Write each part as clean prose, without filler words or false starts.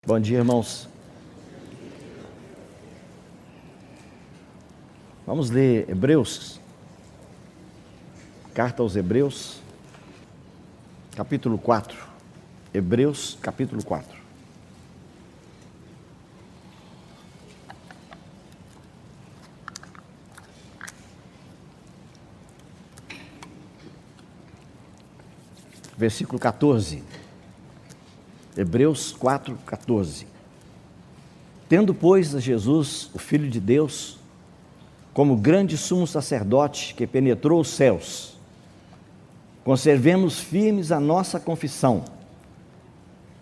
Bom dia, irmãos. Vamos ler Hebreus, carta aos Hebreus, capítulo 4. Hebreus, capítulo 4. Versículo 14. Hebreus 4, 14. Tendo, pois, a Jesus, o Filho de Deus, como grande sumo sacerdote que penetrou os céus, conservemos firmes a nossa confissão,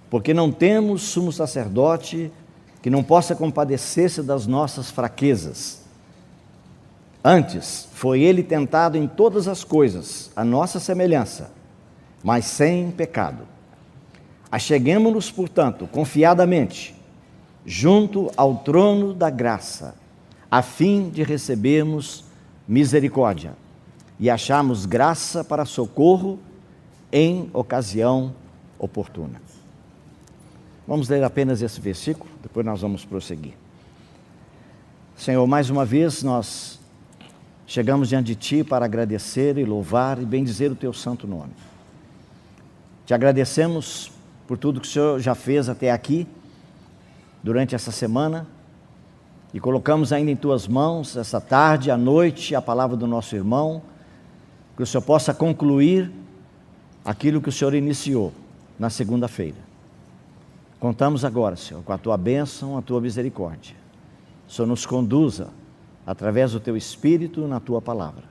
porque não temos sumo sacerdote que não possa compadecer-se das nossas fraquezas. Antes, foi ele tentado em todas as coisas, a nossa semelhança, mas sem pecado. Acheguemo-nos, portanto, confiadamente, junto ao trono da graça, a fim de recebermos misericórdia e acharmos graça para socorro em ocasião oportuna. Vamos ler apenas esse versículo, depois nós vamos prosseguir. Senhor, mais uma vez nós chegamos diante de Ti para agradecer e louvar e bendizer o Teu santo nome. Te agradecemos por tudo que o Senhor já fez até aqui, durante essa semana, e colocamos ainda em Tuas mãos, essa tarde, à noite, a palavra do nosso irmão, que o Senhor possa concluir aquilo que o Senhor iniciou na segunda-feira. Contamos agora, Senhor, com a Tua bênção, a Tua misericórdia. O Senhor nos conduza, através do Teu Espírito, na Tua palavra.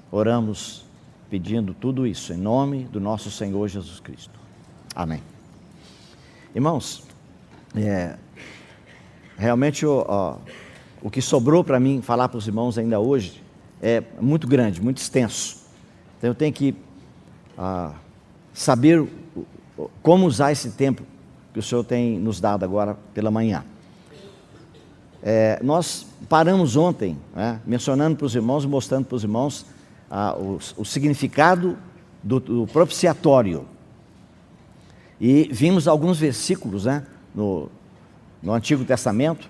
Oramos pedindo tudo isso em nome do nosso Senhor Jesus Cristo. Amém. Irmãos, realmente o que sobrou para mim falar para os irmãos ainda hoje é muito grande, muito extenso. Então eu tenho que saber como usar esse tempo que o Senhor tem nos dado agora pela manhã. Nós paramos ontem, mencionando para os irmãos, mostrando para os irmãos o significado do propiciatório. E vimos alguns versículos no Antigo Testamento,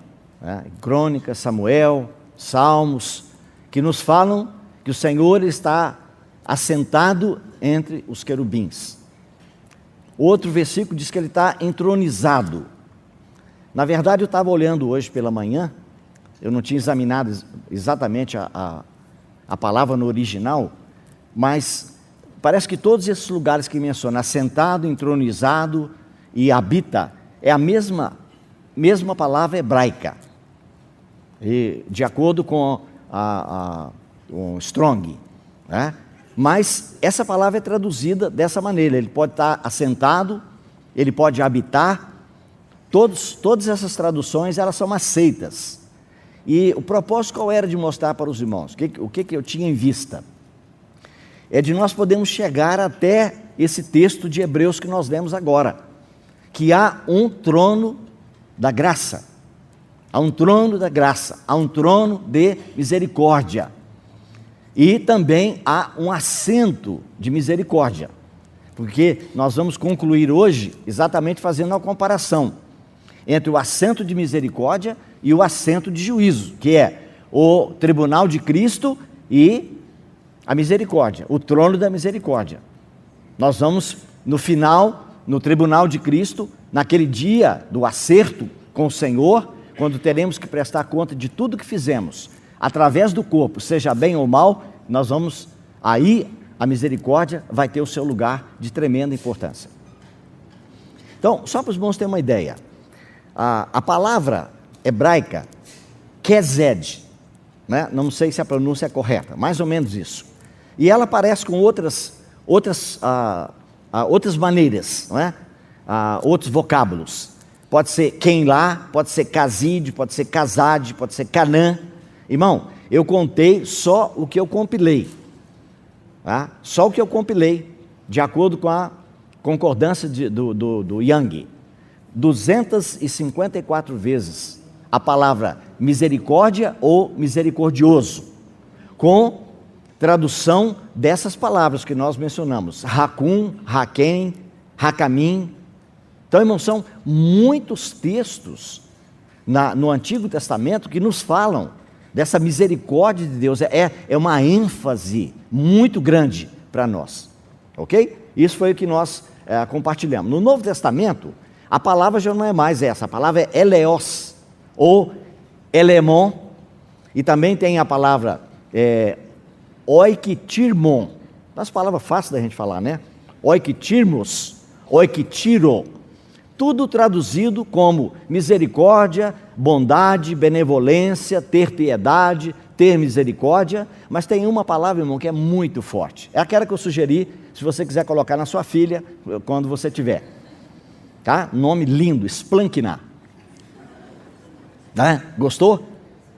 Crônicas, Samuel, Salmos, que nos falam que o Senhor está assentado entre os querubins. Outro versículo diz que Ele está entronizado. Na verdade, eu estava olhando hoje pela manhã, eu não tinha examinado exatamente a palavra no original, mas parece que todos esses lugares que menciona, assentado, entronizado e habita, é a mesma palavra hebraica. E, de acordo com o Strong, mas essa palavra é traduzida dessa maneira. Ele pode estar assentado, ele pode habitar. Todas essas traduções, elas são aceitas. E o propósito qual era de mostrar para os irmãos? O que eu tinha em vista? É de nós podermos chegar até esse texto de Hebreus que nós lemos agora, que há um trono da graça, há um trono da graça, há um trono de misericórdia, e também há um assento de misericórdia, porque nós vamos concluir hoje exatamente fazendo uma comparação entre o assento de misericórdia e o assento de juízo, que é o tribunal de Cristo e a misericórdia, o trono da misericórdia. Nós vamos, no final, no tribunal de Cristo, naquele dia do acerto com o Senhor, quando teremos que prestar conta de tudo que fizemos, através do corpo, seja bem ou mal, nós vamos, aí a misericórdia vai ter o seu lugar de tremenda importância. Então, só para os irmãos terem uma ideia, a palavra hebraica, kezed, não sei se a pronúncia é correta, mais ou menos isso. E ela aparece com outras maneiras, outros vocábulos. Pode ser quem lá, pode ser caside, pode ser casade, pode ser canã. Irmão, eu contei só o que eu compilei. Só o que eu compilei, de acordo com a concordância do Young. 254 vezes a palavra misericórdia ou misericordioso, com tradução dessas palavras que nós mencionamos, Hakum, Hakem, Hakamim, Então, irmãos, são muitos textos no Antigo Testamento que nos falam dessa misericórdia de Deus. É uma ênfase muito grande para nós, ok? Isso foi o que nós compartilhamos. No Novo Testamento, a palavra já não é mais essa, a palavra é eleos, ou elemon, e também tem a palavra oikitirmon, das palavras fáceis da gente falar, né? Oikitirmos, oikitiro, tudo traduzido como misericórdia, bondade, benevolência, ter piedade, ter misericórdia, mas tem uma palavra, irmão, que é muito forte. É aquela que eu sugeri, se você quiser colocar na sua filha, quando você tiver. Tá? Nome lindo, Splankna. Gostou?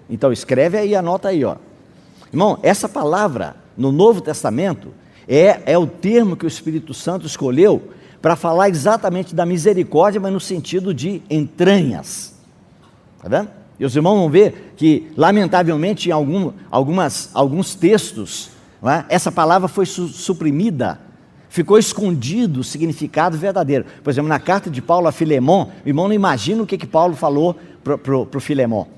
Então escreve aí, anota aí, ó. Irmão, essa palavra no Novo Testamento é o termo que o Espírito Santo escolheu para falar exatamente da misericórdia, mas no sentido de entranhas. Está vendo? E os irmãos vão ver que, lamentavelmente, em alguns textos, essa palavra foi suprimida, ficou escondido o significado verdadeiro. Por exemplo, na carta de Paulo a Filemon, o irmão não imagina o que Paulo falou para o Filemon,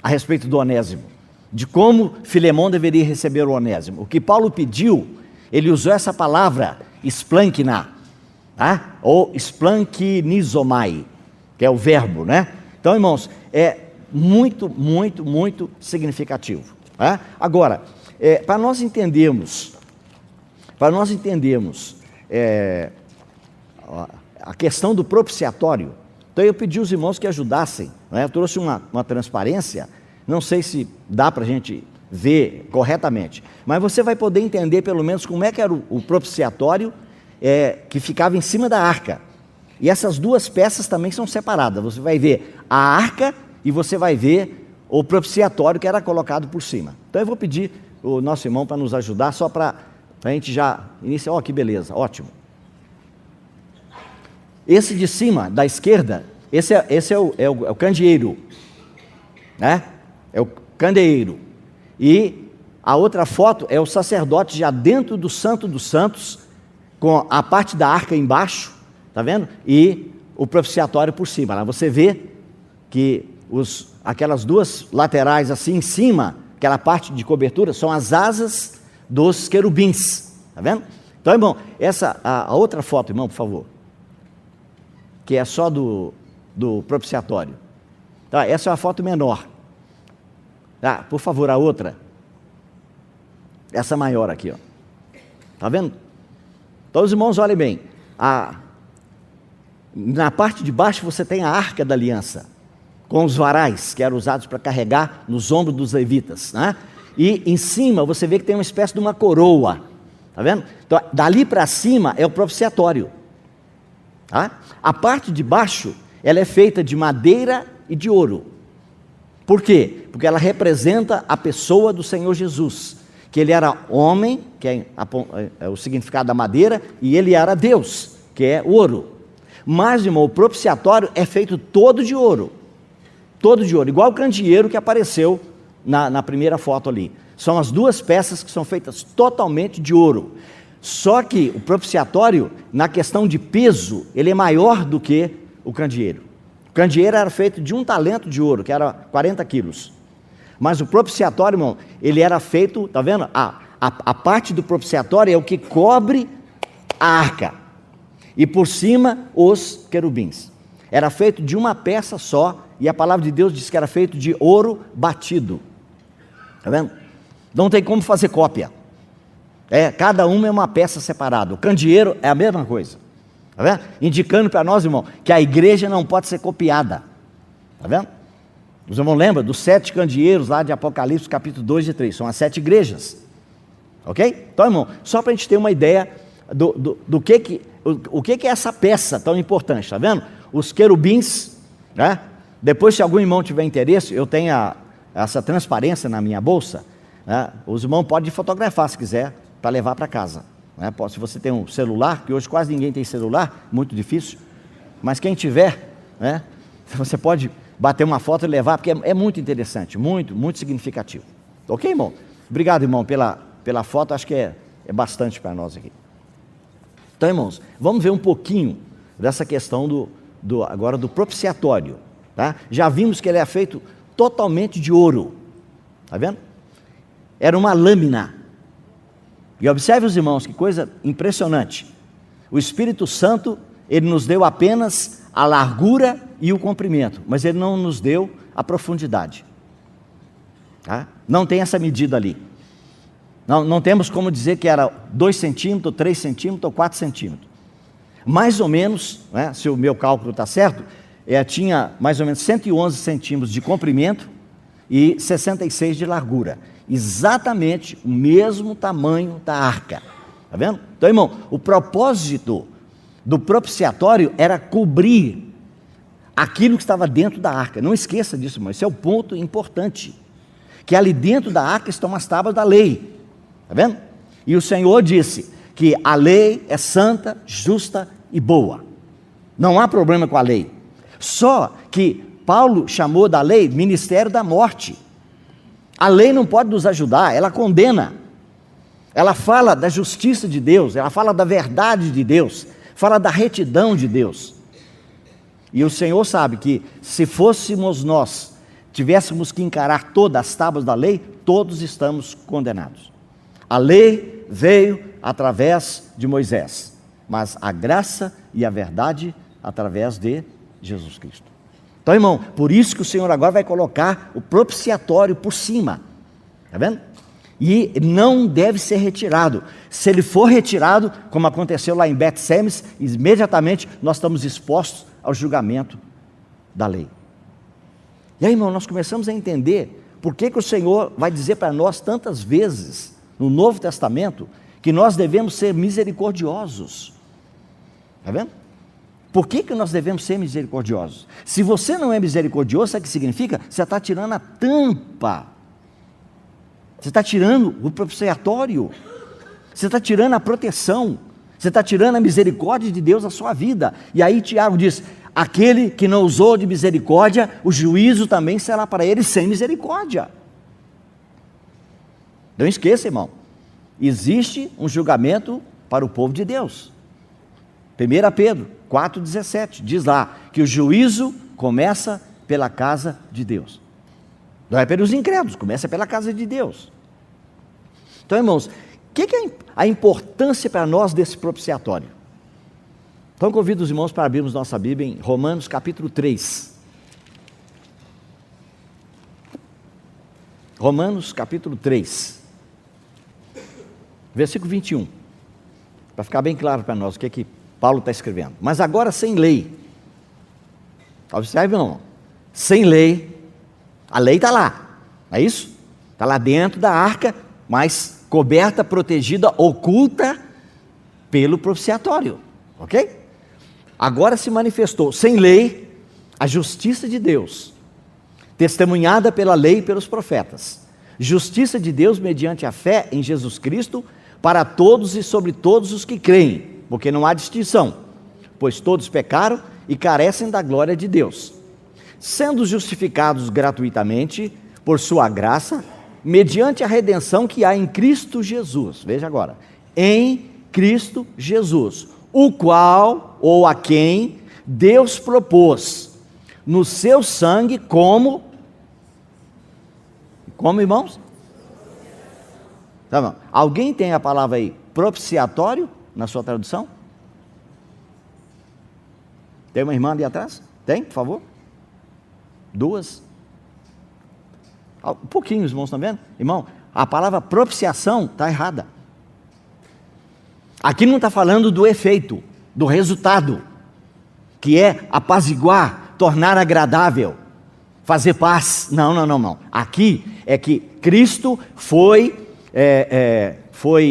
a respeito do Onésimo, de como Filemon deveria receber o Onésimo. O que Paulo pediu, ele usou essa palavra, splankna, ou splankinizomai, que é o verbo, né? Então, irmãos, é muito, muito, muito significativo. Agora, para nós entendermos a questão do propiciatório, então eu pedi aos irmãos que ajudassem, eu trouxe uma transparência, não sei se dá para a gente ver corretamente, mas você vai poder entender pelo menos como é que era o propiciatório que ficava em cima da arca. E essas duas peças também são separadas. Você vai ver a arca e você vai ver o propiciatório que era colocado por cima. Então eu vou pedir o nosso irmão para nos ajudar, só para a gente já iniciar. Que beleza, ótimo. Esse de cima, da esquerda, esse é o candeeiro, né? É o candeeiro. E a outra foto é o sacerdote já dentro do Santo dos Santos, com a parte da arca embaixo, tá vendo? E o propiciatório por cima. Lá você vê que aquelas duas laterais assim em cima, aquela parte de cobertura, são as asas dos querubins, tá vendo? Então, irmão, a outra foto, irmão, por favor, que é só do propiciatório. Tá, essa é uma foto menor. Por favor, a outra. Essa maior aqui, ó. Tá vendo? Então, os irmãos, olhem bem. Na parte de baixo você tem a arca da aliança, com os varais, que eram usados para carregar nos ombros dos levitas, né? E em cima você vê que tem uma espécie de uma coroa, tá vendo? Então, dali para cima é o propiciatório. A parte de baixo, ela é feita de madeira e de ouro. Por quê? Porque ela representa a pessoa do Senhor Jesus, que ele era homem, que é o significado da madeira, e ele era Deus, que é o ouro. Mas, irmão, o propiciatório é feito todo de ouro, igual o candeeiro que apareceu na primeira foto ali. São as duas peças que são feitas totalmente de ouro. Só que o propiciatório, na questão de peso, ele é maior do que o candeeiro. O candeeiro era feito de 1 talento de ouro, que era 40 quilos. Mas o propiciatório, irmão, ele era feito, tá vendo? A parte do propiciatório é o que cobre a arca. E por cima, os querubins. Era feito de uma peça só, e a palavra de Deus diz que era feito de ouro batido. Tá vendo? Não tem como fazer cópia. Cada uma é uma peça separada. O candeeiro é a mesma coisa. Tá vendo? Indicando para nós, irmão, que a igreja não pode ser copiada. Tá vendo? Os irmãos lembram dos 7 candeeiros lá de Apocalipse, capítulo 2 e 3. São as 7 igrejas. Ok? Então, irmão, só para a gente ter uma ideia do que é essa peça tão importante. Tá vendo? Os querubins, né? Depois, se algum irmão tiver interesse, eu tenho essa transparência na minha bolsa, né? Os irmãos podem fotografar se quiser, para levar para casa, né? Se você tem um celular, que hoje quase ninguém tem celular, muito difícil, mas quem tiver, né? Você pode bater uma foto e levar, porque é muito interessante, muito, muito significativo. Ok, irmão? Obrigado, irmão, pela foto, acho que é bastante para nós aqui. Então, irmãos, vamos ver um pouquinho dessa questão agora do propiciatório. Tá? Já vimos que ele é feito totalmente de ouro. Está vendo? Era uma lâmina. E observe os irmãos, que coisa impressionante. O Espírito Santo, ele nos deu apenas a largura e o comprimento, mas ele não nos deu a profundidade. Tá? Não tem essa medida ali. Não temos como dizer que era 2 centímetros, 3 centímetros ou 4 centímetros. Mais ou menos, né, se o meu cálculo está certo, tinha mais ou menos 111 centímetros de comprimento e 66 de largura. Exatamente o mesmo tamanho da arca. Está vendo? Então, irmão, o propósito do propiciatório era cobrir aquilo que estava dentro da arca. Não esqueça disso, irmão. Esse é o ponto importante. Que ali dentro da arca estão as tábuas da lei. Está vendo? E o Senhor disse que a lei é santa, justa e boa. Não há problema com a lei. Só que Paulo chamou da lei ministério da morte. A lei não pode nos ajudar, ela condena. Ela fala da justiça de Deus, ela fala da verdade de Deus, fala da retidão de Deus. E o Senhor sabe que se fôssemos nós, tivéssemos que encarar todas as tábuas da lei, todos estamos condenados. A lei veio através de Moisés, mas a graça e a verdade através de Jesus Cristo. Então, irmão, por isso que o Senhor agora vai colocar o propiciatório por cima. Está vendo? E não deve ser retirado. Se ele for retirado, como aconteceu lá em Bet-Semes, imediatamente nós estamos expostos ao julgamento da lei. E aí, irmão, nós começamos a entender por que o Senhor vai dizer para nós tantas vezes no Novo Testamento que nós devemos ser misericordiosos. Está vendo? Por que nós devemos ser misericordiosos? Se você não é misericordioso, sabe o que significa? Você está tirando a tampa. Você está tirando o propiciatório. Você está tirando a proteção. Você está tirando a misericórdia de Deus da sua vida. E aí Tiago diz, aquele que não usou de misericórdia, o juízo também será para ele sem misericórdia. Não esqueça, irmão. Existe um julgamento para o povo de Deus. 1 Pedro 4,17 diz lá que o juízo começa pela casa de Deus. Não é pelos incrédulos, começa pela casa de Deus. Então, irmãos, o que é a importância para nós desse propiciatório? Então, convido os irmãos para abrirmos nossa Bíblia em Romanos capítulo 3. Romanos capítulo 3, versículo 21. Para ficar bem claro para nós o que Paulo está escrevendo. Mas agora sem lei. Observe, não. Sem lei. A lei está lá. Não é isso? Está lá dentro da arca, mas coberta, protegida, oculta pelo propiciatório. Ok? Agora se manifestou sem lei a justiça de Deus, testemunhada pela lei e pelos profetas. Justiça de Deus mediante a fé em Jesus Cristo para todos e sobre todos os que creem, porque não há distinção, pois todos pecaram e carecem da glória de Deus, sendo justificados gratuitamente por sua graça, mediante a redenção que há em Cristo Jesus. Veja agora, em Cristo Jesus, o qual, ou a quem, Deus propôs no seu sangue como, irmãos? Tá bom. Alguém tem a palavra aí, propiciatório, na sua tradução? Tem uma irmã ali atrás? Tem, por favor? 2? Um pouquinho, os irmãos estão vendo? Irmão, a palavra propiciação está errada. Aqui não está falando do efeito, do resultado, que é apaziguar, tornar agradável, fazer paz. Não. Aqui é que Cristo foi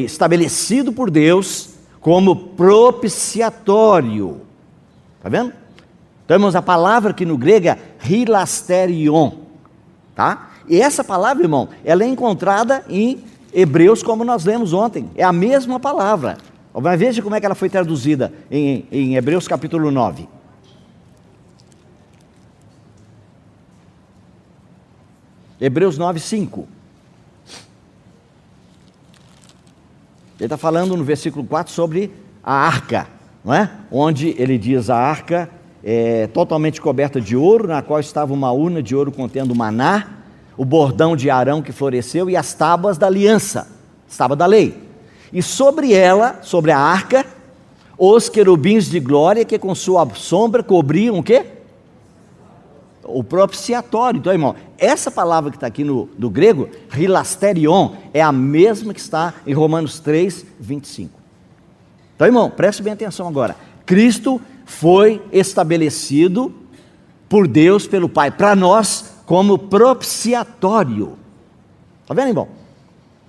estabelecido por Deus como propiciatório. Está vendo? Então, irmãos, a palavra aqui no grego é hilasterion, tá? E essa palavra, irmão, ela é encontrada em Hebreus, como nós lemos ontem. É a mesma palavra. Mas veja como é que ela foi traduzida em Hebreus capítulo 9. Hebreus 9, 5. Ele está falando no versículo 4 sobre a arca, não é? Onde ele diz a arca totalmente coberta de ouro, na qual estava uma urna de ouro contendo maná, o bordão de Arão que floresceu e as tábuas da aliança, as tábuas da lei. E sobre ela, sobre a arca, os querubins de glória que com sua sombra cobriam o quê? O propiciatório. Então, irmão, essa palavra que está aqui no grego, hilasterion, é a mesma que está em Romanos 3, 25. Então, irmão, preste bem atenção agora. Cristo foi estabelecido por Deus, pelo Pai, para nós como propiciatório. Está vendo, irmão?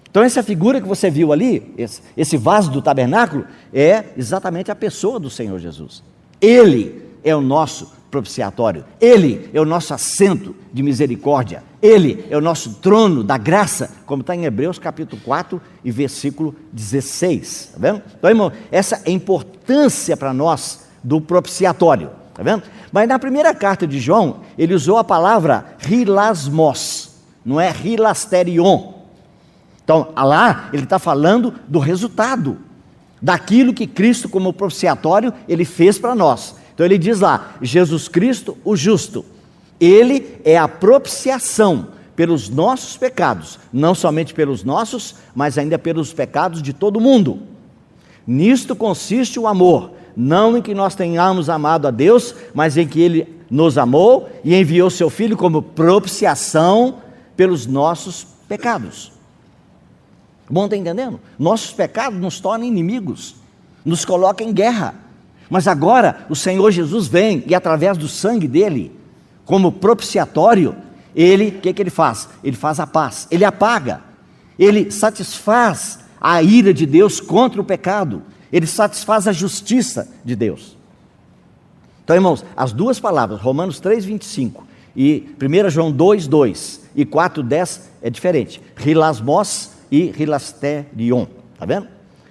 Então essa figura que você viu ali, esse vaso do tabernáculo, é exatamente a pessoa do Senhor Jesus. Ele é o nosso propiciatório, Ele é o nosso assento de misericórdia, Ele é o nosso trono da graça, como está em Hebreus capítulo 4 e versículo 16, está vendo? Então, irmão, essa é a importância para nós do propiciatório, está vendo? Mas na primeira carta de João, ele usou a palavra hilasmos, não é hilasterion. Então, lá ele está falando do resultado, daquilo que Cristo, como propiciatório, ele fez para nós. Então ele diz lá, Jesus Cristo, o justo, ele é a propiciação pelos nossos pecados, não somente pelos nossos, mas ainda pelos pecados de todo mundo. Nisto consiste o amor, não em que nós tenhamos amado a Deus, mas em que Ele nos amou e enviou seu Filho como propiciação pelos nossos pecados. Bom, está entendendo? Nossos pecados nos tornam inimigos, nos colocam em guerra. Mas agora o Senhor Jesus vem e através do sangue dele, como propiciatório, ele, o que ele faz? Ele faz a paz, ele apaga, ele satisfaz a ira de Deus contra o pecado, ele satisfaz a justiça de Deus. Então, irmãos, as duas palavras, Romanos 3, 25 e 1 João 2, 2 e 4, 10 é diferente, hilasmos e hilasterion, está vendo?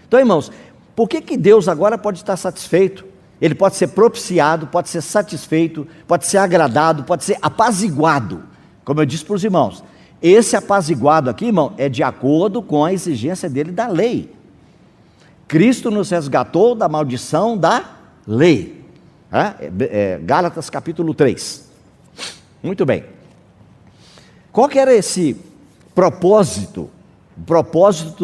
Então, irmãos, por que Deus agora pode estar satisfeito? Ele pode ser propiciado, pode ser satisfeito, pode ser agradado, pode ser apaziguado, como eu disse para os irmãos, esse apaziguado aqui, irmão, é de acordo com a exigência dele da lei. Cristo nos resgatou da maldição da lei, Gálatas capítulo 3, muito bem, qual que era esse propósito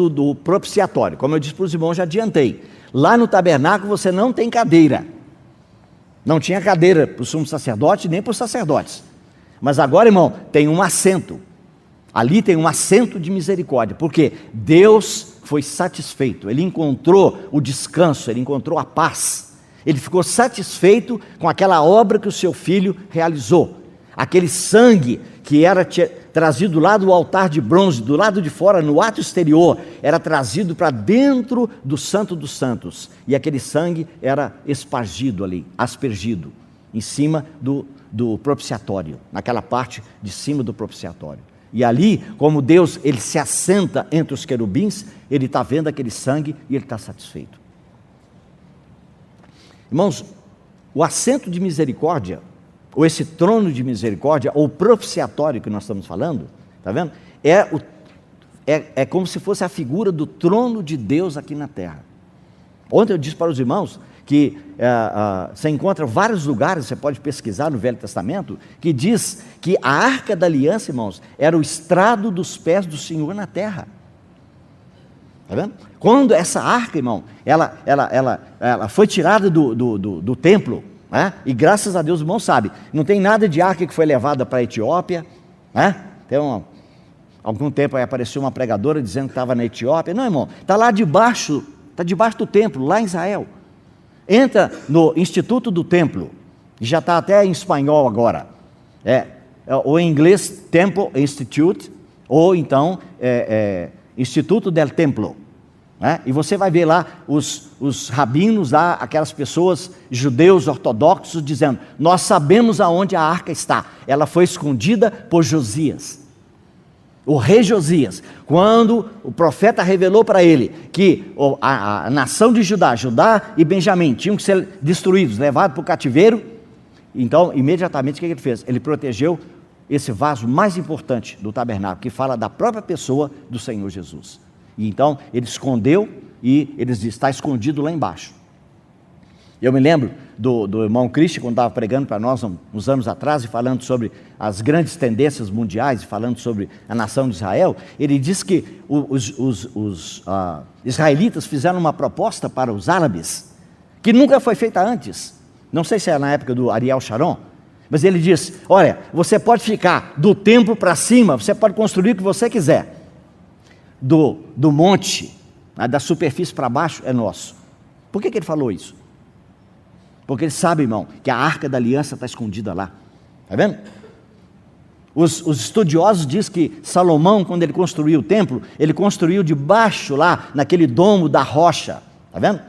do propiciatório? Como eu disse para os irmãos, já adiantei, lá no tabernáculo você não tem cadeira, não tinha cadeira para o sumo sacerdote, nem para os sacerdotes, mas agora, irmão, tem um assento, ali tem um assento de misericórdia, porque Deus foi satisfeito, Ele encontrou o descanso, Ele encontrou a paz, Ele ficou satisfeito com aquela obra que o seu Filho realizou, aquele sangue que era trazido lá do altar de bronze, do lado de fora, no ato exterior, era trazido para dentro do Santo dos Santos, e aquele sangue era espargido ali, aspergido, em cima do propiciatório, naquela parte de cima do propiciatório. E ali, como Deus, Ele se assenta entre os querubins, Ele está vendo aquele sangue e Ele está satisfeito. Irmãos, o assento de misericórdia, ou esse trono de misericórdia, ou propiciatório que nós estamos falando, está vendo? É como se fosse a figura do trono de Deus aqui na terra. Ontem eu disse para os irmãos que você encontra vários lugares, você pode pesquisar no Velho Testamento, que diz que a Arca da Aliança, irmãos, era o estrado dos pés do Senhor na terra. Está vendo? Quando essa arca, irmão, ela foi tirada do templo, e graças a Deus, o irmão sabe, não tem nada de arca que foi levada para a Etiópia, tem algum tempo aí apareceu uma pregadora dizendo que estava na Etiópia, não, irmão, está lá debaixo, está debaixo do templo, lá em Israel, entra no Instituto do Templo, já está até em espanhol agora, ou em inglês Temple Institute, ou então Instituto del Templo, e você vai ver lá os rabinos lá, aquelas pessoas, judeus ortodoxos, dizendo, nós sabemos aonde a arca está, ela foi escondida por Josias, o rei Josias, quando o profeta revelou para ele que a nação de Judá e Benjamim tinham que ser destruídos, levados para o cativeiro, então imediatamente o que ele fez? Ele protegeu esse vaso mais importante do tabernáculo, que fala da própria pessoa do Senhor Jesus. E então ele escondeu e ele diz, está escondido lá embaixo. Eu me lembro do irmão Christian, quando estava pregando para nós uns anos atrás, e falando sobre as grandes tendências mundiais, falando sobre a nação de Israel. Ele disse que os israelitas fizeram uma proposta para os árabes, que nunca foi feita antes. Não sei se é na época do Ariel Sharon, mas ele diz: olha, você pode ficar do templo para cima, você pode construir o que você quiser. Do monte, da superfície para baixo, é nosso. Por que ele falou isso? Porque ele sabe, irmão, que a arca da aliança está escondida lá. Está vendo? Os estudiosos dizem que Salomão, quando ele construiu o templo, ele construiu debaixo lá, naquele domo da rocha. Está vendo?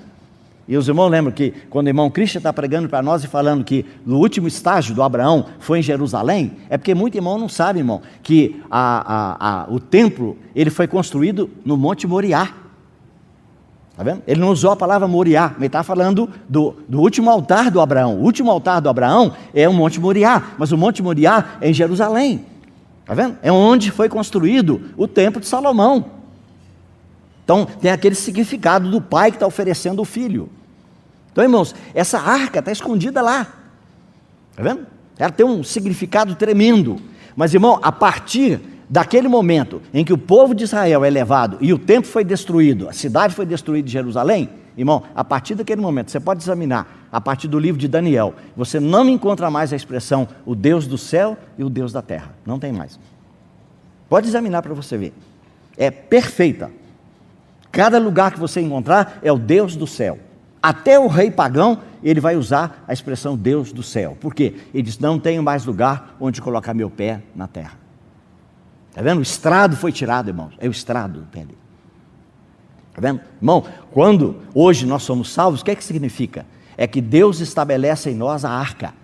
E os irmãos lembram que quando o irmão Christian está pregando para nós e falando que no último estágio do Abraão foi em Jerusalém, é porque muito irmão não sabe, irmão, que o templo ele foi construído no Monte Moriá. Está vendo? Ele não usou a palavra Moriá, mas ele está falando do último altar do Abraão. O último altar do Abraão é o Monte Moriá, mas o Monte Moriá é em Jerusalém. Está vendo? É onde foi construído o templo de Salomão. Então tem aquele significado do pai que está oferecendo o filho. Então, irmãos, essa arca está escondida lá. Está vendo? Ela tem um significado tremendo. Mas, irmão, a partir daquele momento em que o povo de Israel é levado e o templo foi destruído, a cidade foi destruída de Jerusalém, irmão, a partir daquele momento, você pode examinar, a partir do livro de Daniel, você não encontra mais a expressão o Deus do céu e o Deus da terra. Não tem mais. Pode examinar para você ver. É perfeita. Cada lugar que você encontrar é o Deus do céu. Até o rei pagão, ele vai usar a expressão Deus do céu. Por quê? Ele diz: não tenho mais lugar onde colocar meu pé na terra. Está vendo? O estrado foi tirado, irmãos. É o estrado do pé dele. Está vendo? Irmão, quando hoje nós somos salvos, o que é que significa? É que Deus estabelece em nós a arca.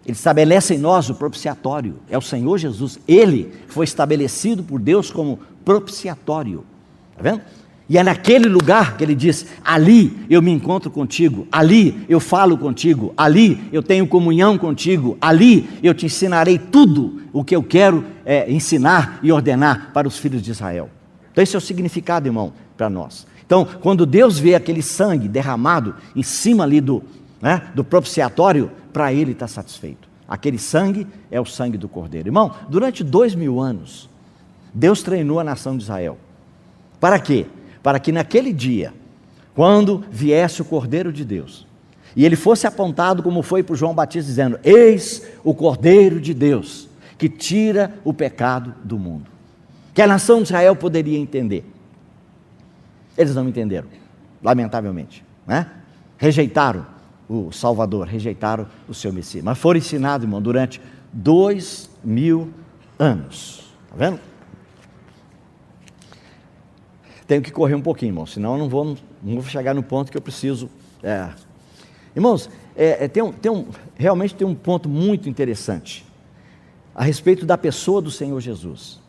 Ele estabelece em nós o propiciatório. É o Senhor Jesus. Ele foi estabelecido por Deus como propiciatório. Está vendo? E é naquele lugar que ele diz: ali eu me encontro contigo, ali eu falo contigo, ali eu tenho comunhão contigo, ali eu te ensinarei tudo o que eu quero ensinar e ordenar para os filhos de Israel. Então esse é o significado, irmão, para nós. Então, quando Deus vê aquele sangue derramado em cima ali do propiciatório, para ele está satisfeito. Aquele sangue é o sangue do Cordeiro. Irmão, durante 2000 anos, Deus treinou a nação de Israel. Para quê? Para que naquele dia, quando viesse o Cordeiro de Deus, e ele fosse apontado como foi para João Batista, dizendo: eis o Cordeiro de Deus, que tira o pecado do mundo. Que a nação de Israel poderia entender. Eles não entenderam, lamentavelmente, né? Rejeitaram o Salvador, rejeitaram o seu Messias, mas foram ensinados, irmão, durante 2000 anos. Está vendo? Tenho que correr um pouquinho, irmão, senão eu não vou chegar no ponto que eu preciso. Irmãos, realmente tem um ponto muito interessante a respeito da pessoa do Senhor Jesus,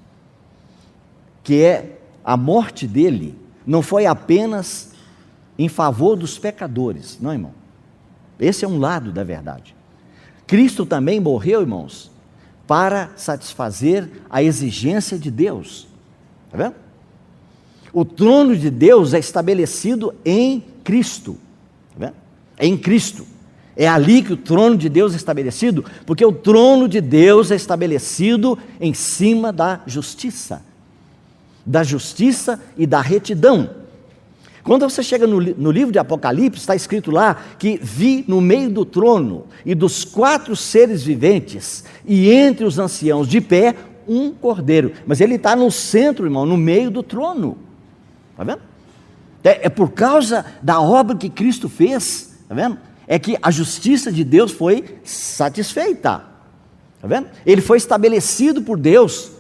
que é a morte dele não foi apenas em favor dos pecadores, não, irmão. Esse é um lado da verdade. Cristo também morreu, irmãos, para satisfazer a exigência de Deus. Está vendo? O trono de Deus é estabelecido em Cristo. Está vendo? É em Cristo. É ali que o trono de Deus é estabelecido, porque o trono de Deus é estabelecido em cima da justiça e da retidão. Quando você chega no livro de Apocalipse, está escrito lá que vi no meio do trono e dos 4 seres viventes e entre os anciãos de pé um cordeiro, mas ele está no centro, irmão, no meio do trono. Está vendo? É por causa da obra que Cristo fez, está vendo? É que a justiça de Deus foi satisfeita. Está vendo? Ele foi estabelecido por Deus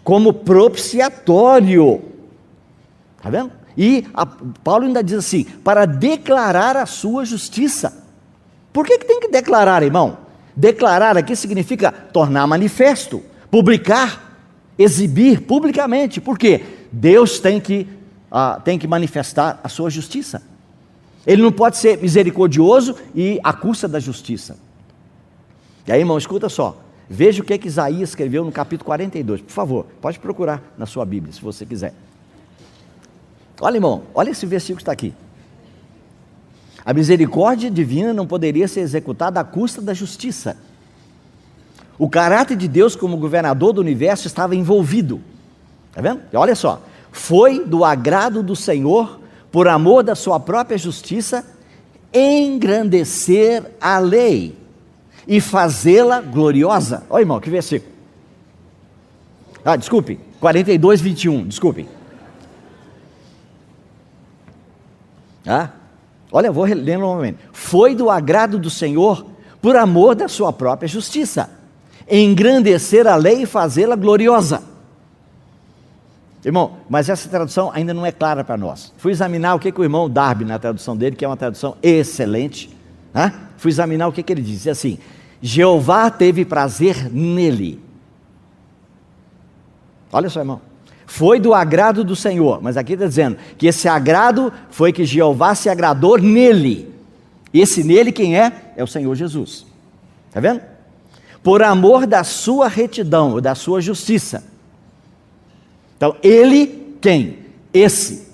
como propiciatório. Está vendo? E Paulo ainda diz assim: para declarar a sua justiça. Por que tem que declarar, irmão? Declarar aqui significa tornar manifesto, publicar, exibir publicamente. Por quê? Deus tem que manifestar a sua justiça. Ele não pode ser misericordioso e à custa da justiça. E aí, irmão, escuta só. Veja o que Isaías escreveu no capítulo 42. Por favor, pode procurar na sua Bíblia, se você quiser. Olha, irmão, olha esse versículo que está aqui. A misericórdia divina não poderia ser executada à custa da justiça. O caráter de Deus como governador do universo estava envolvido. Está vendo? E olha só, foi do agrado do Senhor, por amor da sua própria justiça, engrandecer a lei e fazê-la gloriosa. Olha, irmão, que versículo. Desculpe, 42, 21, desculpe. Olha, eu vou ler novamente. Foi do agrado do Senhor, por amor da sua própria justiça, engrandecer a lei e fazê-la gloriosa. Irmão, mas essa tradução ainda não é clara para nós. Fui examinar o que o irmão Darby, na tradução dele, que é uma tradução excelente, fui examinar o que ele diz. Diz assim: Jeová teve prazer nele. Olha só, irmão. Foi do agrado do Senhor, mas aqui está dizendo que esse agrado foi que Jeová se agradou nele. Esse nele quem é? É o Senhor Jesus. Está vendo? Por amor da sua retidão, da sua justiça. Então, ele, quem? Esse,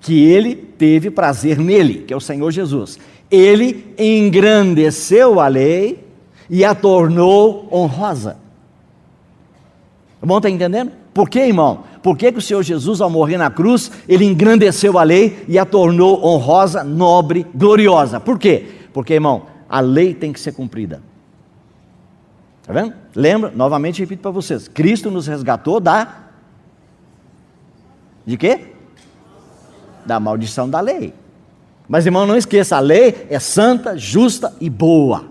que ele teve prazer nele, que é o Senhor Jesus. Ele engrandeceu a lei e a tornou honrosa. O irmão está entendendo? Por que, irmão? Por que o Senhor Jesus, ao morrer na cruz, ele engrandeceu a lei e a tornou honrosa, nobre, gloriosa? Por quê? Porque, irmão, a lei tem que ser cumprida. Está vendo? Lembra? Novamente repito para vocês. Cristo nos resgatou de quê? Da maldição da lei. Mas, irmão, não esqueça, a lei é santa, justa e boa.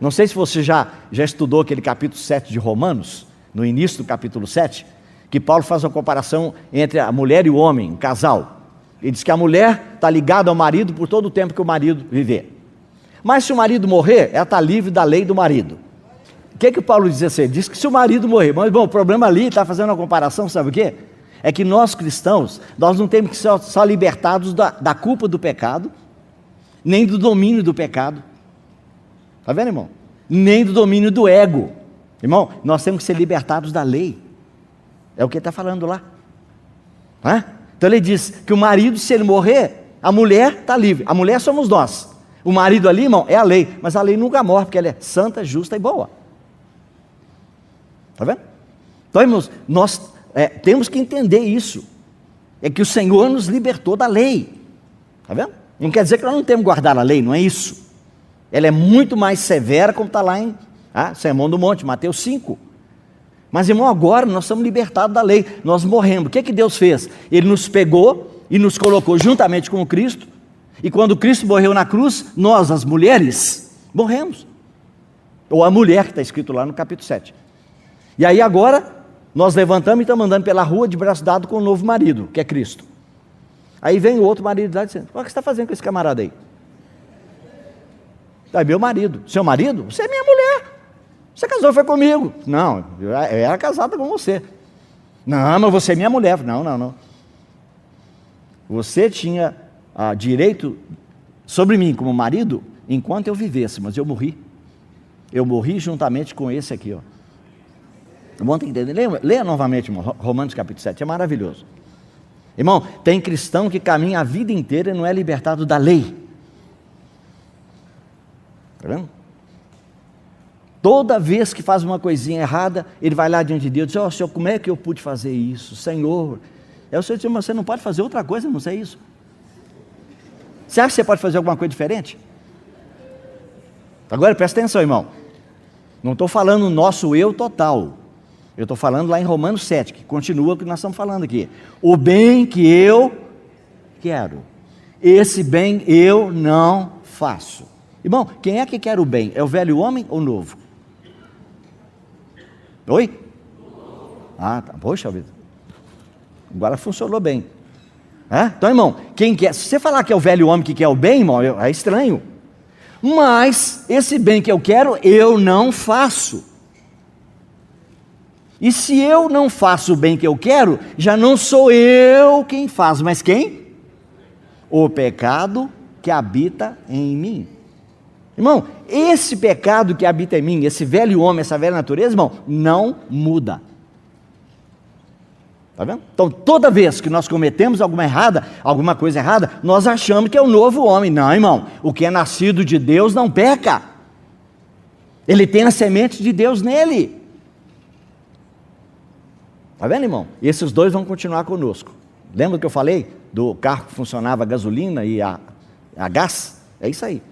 Não sei se você já estudou aquele capítulo 7 de Romanos, no início do capítulo 7, que Paulo faz uma comparação entre a mulher e o homem, um casal. Ele diz que a mulher está ligada ao marido por todo o tempo que o marido viver. Mas se o marido morrer, ela está livre da lei do marido. O que Paulo diz assim? Ele diz que se o marido morrer, mas bom, o problema ali, está fazendo uma comparação, sabe o quê? É que nós cristãos, nós não temos que ser só libertados da culpa do pecado, nem do domínio do pecado. Está vendo, irmão? Nem do domínio do ego. Irmão, nós temos que ser libertados da lei. É o que ele está falando lá. Então ele diz que o marido, se ele morrer, a mulher está livre. A mulher somos nós. O marido ali, irmão, é a lei. Mas a lei nunca morre, porque ela é santa, justa e boa. Está vendo? Então, irmãos, nós temos que entender isso. É que o Senhor nos libertou da lei. Está vendo? Não quer dizer que nós não temos que guardar a lei, não é isso. Ela é muito mais severa, como está lá em Sermão do Monte, Mateus 5. Mas, irmão, agora nós somos libertados da lei, nós morremos. O que Deus fez? Ele nos pegou e nos colocou juntamente com o Cristo, e quando Cristo morreu na cruz, nós, as mulheres, morremos. Ou a mulher, que está escrito lá no capítulo 7. E aí agora, nós levantamos e estamos andando pela rua de braço dado com o novo marido, que é Cristo. Aí vem o outro marido lá dizendo: o que você está fazendo com esse camarada aí? É meu marido. Seu marido? Você é minha mulher. Você casou, foi comigo. Não, eu era casada com você. Não, mas você é minha mulher. Não. Você tinha direito sobre mim como marido enquanto eu vivesse, mas eu morri. Eu morri juntamente com esse aqui. Vamos entender? Leia novamente, irmão, Romanos capítulo 7, é maravilhoso. Irmão, tem cristão que caminha a vida inteira e não é libertado da lei. Está vendo? Toda vez que faz uma coisinha errada, ele vai lá diante de Deus e diz: Senhor, como é que eu pude fazer isso? Senhor, o Senhor diz: mas você não pode fazer outra coisa, não sei isso. Você acha que você pode fazer alguma coisa diferente? Agora presta atenção, irmão. Não estou falando o nosso eu total. Eu estou falando lá em Romanos 7, que continua o que nós estamos falando aqui. O bem que eu quero, esse bem eu não faço. Irmão, quem é que quer o bem? É o velho homem ou o novo? Oi? Tá. Poxa vida. Agora funcionou bem. Então, irmão, quem quer? Se você falar que é o velho homem que quer o bem, irmão, é estranho. Mas esse bem que eu quero, eu não faço. E se eu não faço o bem que eu quero, já não sou eu quem faz, mas quem? O pecado que habita em mim. Irmão, esse pecado que habita em mim, esse velho homem, essa velha natureza, irmão, não muda. Está vendo? Então, toda vez que nós cometemos alguma coisa errada, nós achamos que é o novo homem. Não, irmão, o que é nascido de Deus não peca. Ele tem a semente de Deus nele. Está vendo, irmão? E esses dois vão continuar conosco. Lembra que eu falei do carro que funcionava a gasolina e a gás? É isso aí.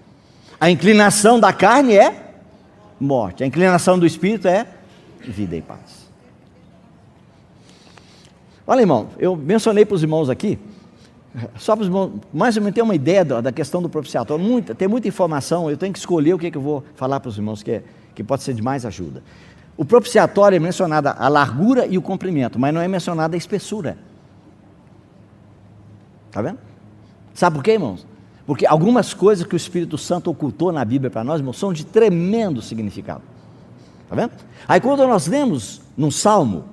A inclinação da carne é morte. A inclinação do espírito é vida e paz. Olha, irmão, eu mencionei para os irmãos aqui, só para os irmãos, mais ou menos ter uma ideia da questão do propiciatório. Tem muita informação, eu tenho que escolher o que eu vou falar para os irmãos, que pode ser de mais ajuda. O propiciatório é mencionada a largura e o comprimento, mas não é mencionada a espessura. Está vendo? Sabe por quê, irmãos? Porque algumas coisas que o Espírito Santo ocultou na Bíblia para nós, irmãos, são de tremendo significado. Está vendo? Aí quando nós lemos num Salmo,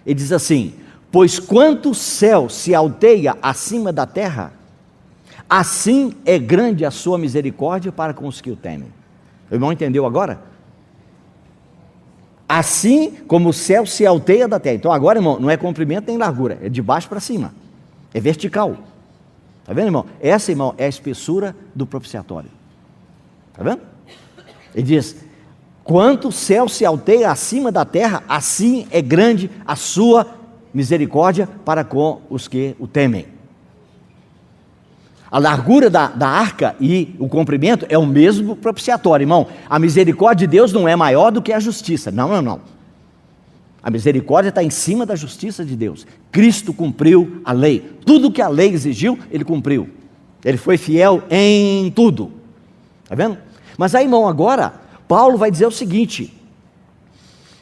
ele diz assim: pois quanto o céu se alteia acima da terra, assim é grande a sua misericórdia para com os que o temem. O irmão entendeu agora? Assim como o céu se alteia da terra. Então agora, irmão, não é comprimento nem largura, é de baixo para cima, é vertical. Está vendo, irmão? Essa, irmão, é a espessura do propiciatório. Está vendo? Ele diz: quanto o céu se alteia acima da terra, assim é grande a sua misericórdia para com os que o temem. A largura da arca e o comprimento é o mesmo propiciatório, irmão. A misericórdia de Deus não é maior do que a justiça. Não. A misericórdia está em cima da justiça de Deus. Cristo cumpriu a lei. Tudo que a lei exigiu, Ele cumpriu. Ele foi fiel em tudo. Está vendo? Mas aí, irmão, agora, Paulo vai dizer o seguinte,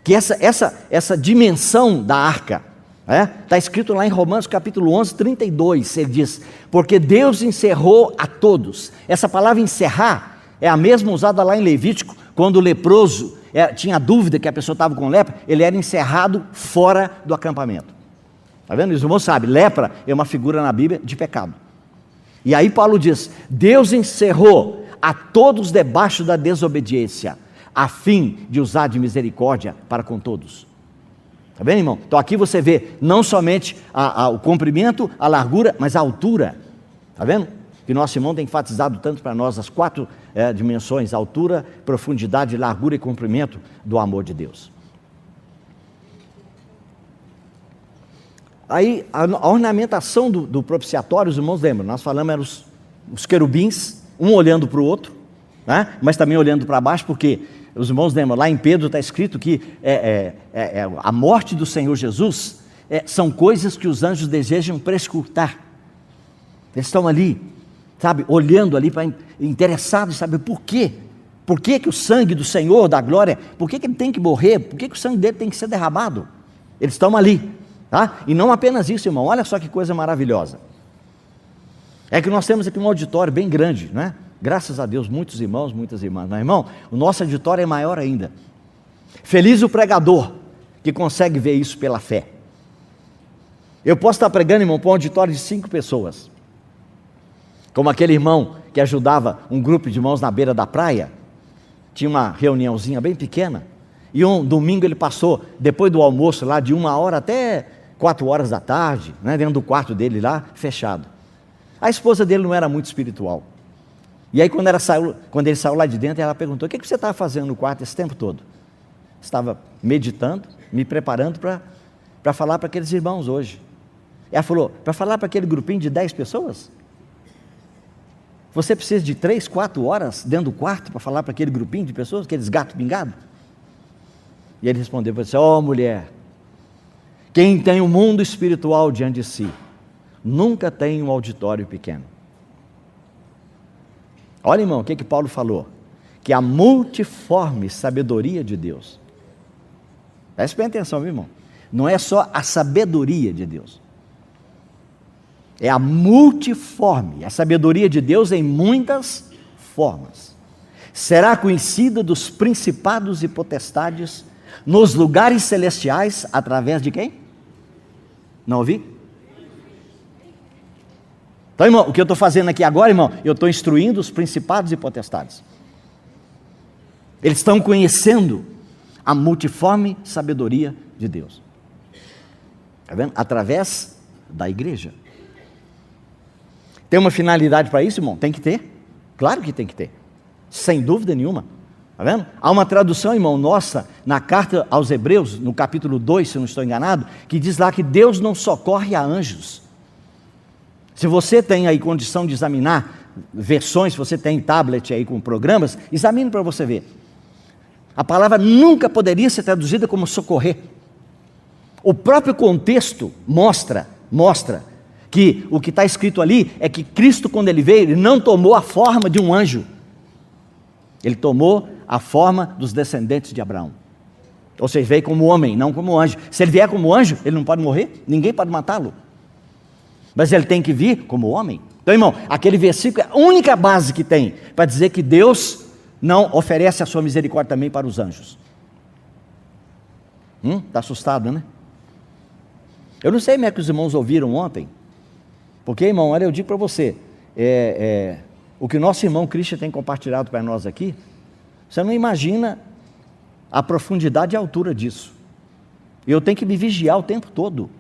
que essa dimensão da arca, está escrito lá em Romanos capítulo 11, 32, ele diz: porque Deus encerrou a todos. Essa palavra encerrar é a mesma usada lá em Levítico, quando o leproso tinha dúvida que a pessoa estava com lepra, ele era encerrado fora do acampamento. Está vendo? Os irmãos sabem, lepra é uma figura na Bíblia de pecado. E aí Paulo diz: Deus encerrou a todos debaixo da desobediência, a fim de usar de misericórdia para com todos. Está vendo, irmão? Então aqui você vê não somente o comprimento, a largura, mas a altura. Está vendo? Que nosso irmão tem enfatizado tanto para nós as 4 dimensões: altura, profundidade, largura e comprimento do amor de Deus. Aí a ornamentação do propiciatório, os irmãos lembram, nós falamos, eram os querubins, um olhando para o outro, mas também olhando para baixo, porque os irmãos lembram, lá em Pedro está escrito que a morte do Senhor Jesus são coisas que os anjos desejam prescrutar. Eles estão ali, sabe, olhando ali, interessados em saber por quê. Por que o sangue do Senhor, da glória, por que ele tem que morrer? Por que o sangue dele tem que ser derramado? Eles estão ali, tá? E não apenas isso, irmão, olha só que coisa maravilhosa. É que nós temos aqui um auditório bem grande, né? Graças a Deus, muitos irmãos, muitas irmãs. Mas, irmão, o nosso auditório é maior ainda. Feliz o pregador que consegue ver isso pela fé. Eu posso estar pregando, irmão, para um auditório de 5 pessoas. Como aquele irmão que ajudava um grupo de irmãos na beira da praia. Tinha uma reuniãozinha bem pequena. E um domingo ele passou, depois do almoço lá, de 1 hora até 4 horas da tarde, né, dentro do quarto dele lá, fechado. A esposa dele não era muito espiritual. E aí quando ele saiu lá de dentro, ela perguntou: o que você estava fazendo no quarto esse tempo todo? Estava meditando, me preparando para falar para aqueles irmãos hoje. Ela falou: para falar para aquele grupinho de 10 pessoas? Você precisa de 3, 4 horas dentro do quarto para falar para aquele grupinho de pessoas, aqueles gatos pingados? E ele respondeu para você: mulher, quem tem um mundo espiritual diante de si, nunca tem um auditório pequeno. Olha, irmão, o que Paulo falou? Que a multiforme sabedoria de Deus. Preste bem atenção, meu irmão. Não é só a sabedoria de Deus. É a multiforme, a sabedoria de Deus em muitas formas. Será conhecida dos principados e potestades nos lugares celestiais através de quem? Não ouvi? Então, irmão, o que eu estou fazendo aqui agora, irmão, eu estou instruindo os principados e potestades. Eles estão conhecendo a multiforme sabedoria de Deus. Está vendo? Através da igreja. Tem uma finalidade para isso, irmão? Tem que ter. Claro que tem que ter. Sem dúvida nenhuma. Está vendo? Há uma tradução, irmão, nossa, na carta aos Hebreus, no capítulo 2, se eu não estou enganado, que diz lá que Deus não socorre a anjos. Se você tem aí condição de examinar versões, se você tem tablet aí com programas, examine para você ver. A palavra nunca poderia ser traduzida como socorrer. O próprio contexto mostra que o que está escrito ali é que Cristo, quando ele veio, ele não tomou a forma de um anjo. Ele tomou a forma dos descendentes de Abraão. Ou seja, veio como homem, não como anjo. Se ele vier como anjo, ele não pode morrer, ninguém pode matá-lo. Mas ele tem que vir como homem. Então, irmão, aquele versículo é a única base que tem para dizer que Deus não oferece a sua misericórdia também para os anjos. Está assustado, né? Eu não sei como é que os irmãos ouviram ontem, porque, irmão, olha, eu digo para você, o que o nosso irmão Christian tem compartilhado para nós aqui, você não imagina a profundidade e a altura disso. Eu tenho que me vigiar o tempo todo,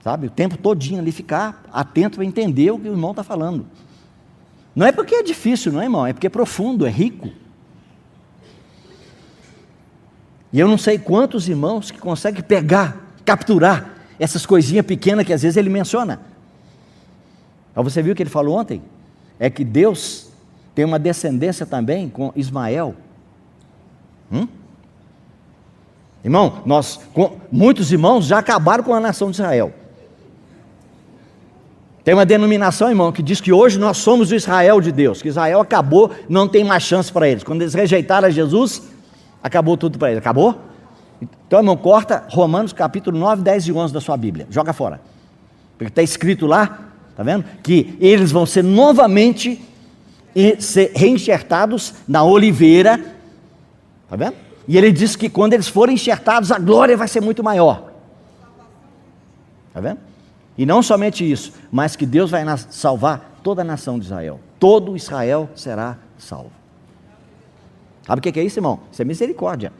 sabe? O tempo todinho ali, ficar atento para entender o que o irmão está falando. Não é porque é difícil, não é, irmão? É porque é profundo, é rico. E eu não sei quantos irmãos que conseguem pegar, capturar essas coisinhas pequenas que às vezes ele menciona. Mas você viu o que ele falou ontem? É que Deus tem uma descendência também com Ismael. Irmão, muitos irmãos já acabaram com a nação de Israel. Tem uma denominação, irmão, que diz que hoje nós somos o Israel de Deus, que Israel acabou, não tem mais chance para eles. Quando eles rejeitaram a Jesus, acabou tudo para eles. Acabou? Então, irmão, corta Romanos capítulo 9, 10 e 11 da sua Bíblia. Joga fora. Porque está escrito lá, está vendo? Que eles vão ser novamente ser reenxertados na oliveira. Está vendo? E ele diz que quando eles forem enxertados, a glória vai ser muito maior. Está vendo? E não somente isso, mas que Deus vai salvar toda a nação de Israel. Todo Israel será salvo. Sabe o que é isso, irmão? Isso é misericórdia.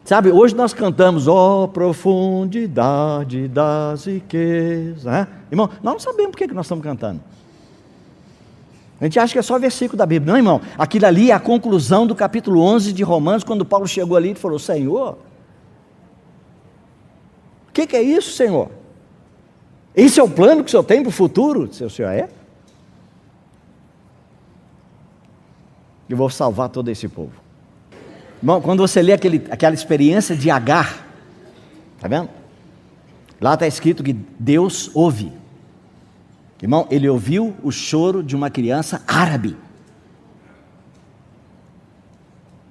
Sabe, hoje nós cantamos, ó profundidade das riquezas, né? Irmão, nós não sabemos por que nós estamos cantando. A gente acha que é só versículo da Bíblia. Não, irmão, aquilo ali é a conclusão do capítulo 11 de Romanos, quando Paulo chegou ali e falou, Senhor, o que é isso, Senhor? Esse é o plano que o Senhor tem para o futuro? Se o Senhor é? Eu vou salvar todo esse povo. Irmão, quando você lê aquela experiência de Agar, está vendo? Lá está escrito que Deus ouve. Irmão, ele ouviu o choro de uma criança árabe.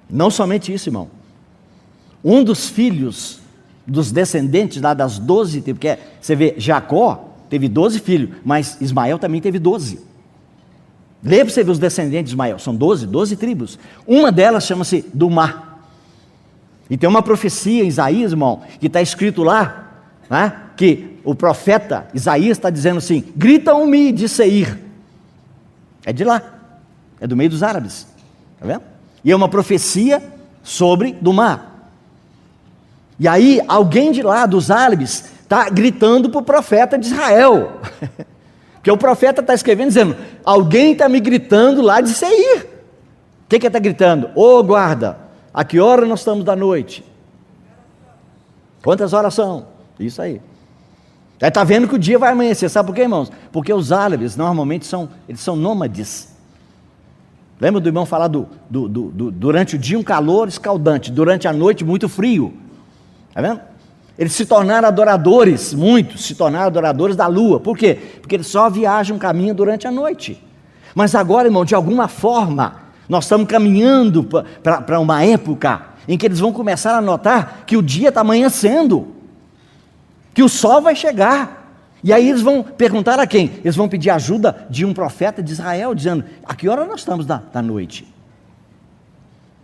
Não somente isso, irmão. Um dos filhos dos descendentes lá das 12 tribos, porque você vê, Jacó teve 12 filhos, mas Ismael também teve 12. Lê para você ver os descendentes de Ismael, são 12 tribos. Uma delas chama-se Dumá. E tem uma profecia em Isaías, irmão, que está escrito lá, né, que o profeta Isaías está dizendo assim, gritam-me de Seir. É de lá, é do meio dos árabes, está vendo? E é uma profecia sobre Dumá. E aí, alguém de lá, dos árabes, está gritando para o profeta de Israel. Porque o profeta está escrevendo, dizendo, alguém está me gritando lá de Seir. O que ele está gritando? Ô guarda, a que hora nós estamos da noite? Quantas horas são? Isso aí. Aí está vendo que o dia vai amanhecer. Sabe por quê, irmãos? Porque os árabes, normalmente, eles são nômades. Lembra do irmão falar durante o dia um calor escaldante, durante a noite muito frio. Está vendo? Eles se tornaram adoradores, muitos se tornaram adoradores da lua. Por quê? Porque eles só viajam, caminham durante a noite. Mas agora, irmão, de alguma forma, nós estamos caminhando para uma época em que eles vão começar a notar que o dia está amanhecendo, que o sol vai chegar. E aí eles vão perguntar a quem? Eles vão pedir ajuda de um profeta de Israel, dizendo, a que hora nós estamos da noite?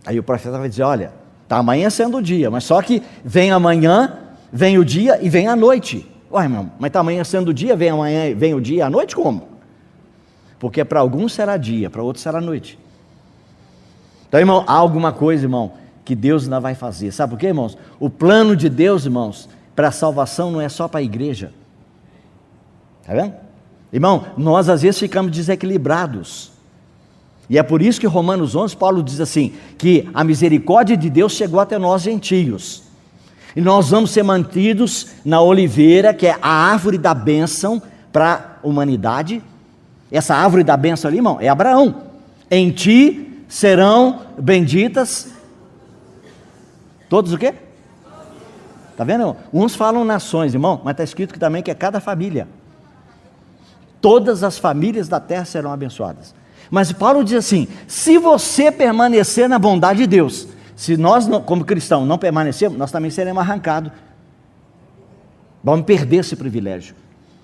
Aí o profeta vai dizer, olha, está amanhecendo o dia, mas só que vem amanhã, vem o dia e vem a noite. Ué, irmão, mas está amanhecendo o dia, vem amanhã, vem o dia e a noite como? Porque para alguns será dia, para outros será noite. Então, irmão, há alguma coisa, irmão, que Deus ainda vai fazer. Sabe por quê, irmãos? O plano de Deus, irmãos, para a salvação não é só para a igreja. Está vendo? Irmão, nós às vezes ficamos desequilibrados. E é por isso que Romanos 11, Paulo diz assim, que a misericórdia de Deus chegou até nós gentios. E nós vamos ser mantidos na oliveira, que é a árvore da bênção para a humanidade. Essa árvore da bênção ali, irmão, é Abraão. Em ti serão benditas todos o quê? Está vendo, irmão? Uns falam nações, irmão, mas está escrito que também que é cada família. Todas as famílias da terra serão abençoadas. Mas Paulo diz assim, se você permanecer na bondade de Deus, se nós, como cristãos, não permanecermos, nós também seremos arrancados. Vamos perder esse privilégio.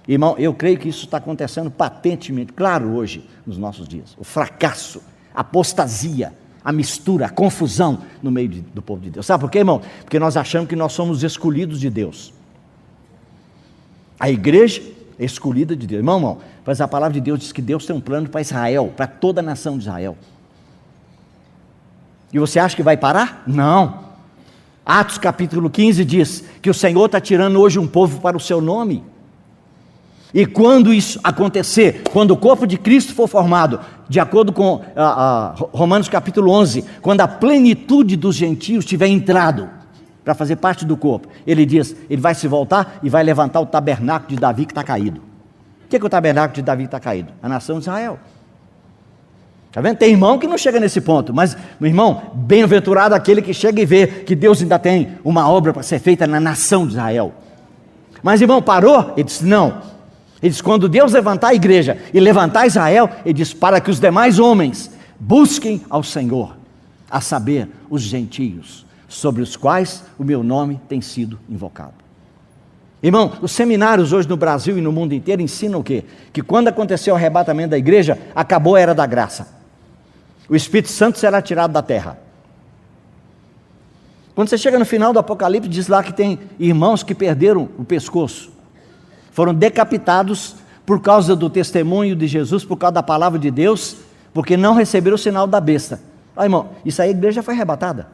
Irmão, eu creio que isso está acontecendo patentemente, claro, hoje, nos nossos dias. O fracasso, a apostasia, a mistura, a confusão no meio do povo de Deus. Sabe por quê, irmão? Porque nós achamos que nós somos escolhidos de Deus. A igreja é escolhida de Deus. Irmão, mas a palavra de Deus diz que Deus tem um plano para Israel, para toda a nação de Israel. E você acha que vai parar? Não. Atos capítulo 15 diz que o Senhor está tirando hoje um povo para o seu nome. E quando isso acontecer, quando o corpo de Cristo for formado, de acordo com Romanos capítulo 11, quando a plenitude dos gentios tiver entrado para fazer parte do corpo, ele diz, ele vai se voltar e vai levantar o tabernáculo de Davi que está caído. O que é o tabernáculo de Davi que está caído? A nação de Israel. Está vendo? Tem irmão que não chega nesse ponto, mas, meu irmão, bem-aventurado aquele que chega e vê que Deus ainda tem uma obra para ser feita na nação de Israel. Mas, irmão, parou? Ele disse, não. Ele diz, quando Deus levantar a igreja e levantar Israel, ele diz, para que os demais homens busquem ao Senhor, a saber, os gentios, sobre os quais o meu nome tem sido invocado. Irmão, os seminários hoje no Brasil e no mundo inteiro ensinam o quê? Que quando aconteceu o arrebatamento da igreja, acabou a era da graça. O Espírito Santo será tirado da terra. Quando você chega no final do Apocalipse, diz lá que tem irmãos que perderam o pescoço. Foram decapitados por causa do testemunho de Jesus, por causa da palavra de Deus, porque não receberam o sinal da besta. Ah, irmão, isso aí a igreja foi arrebatada.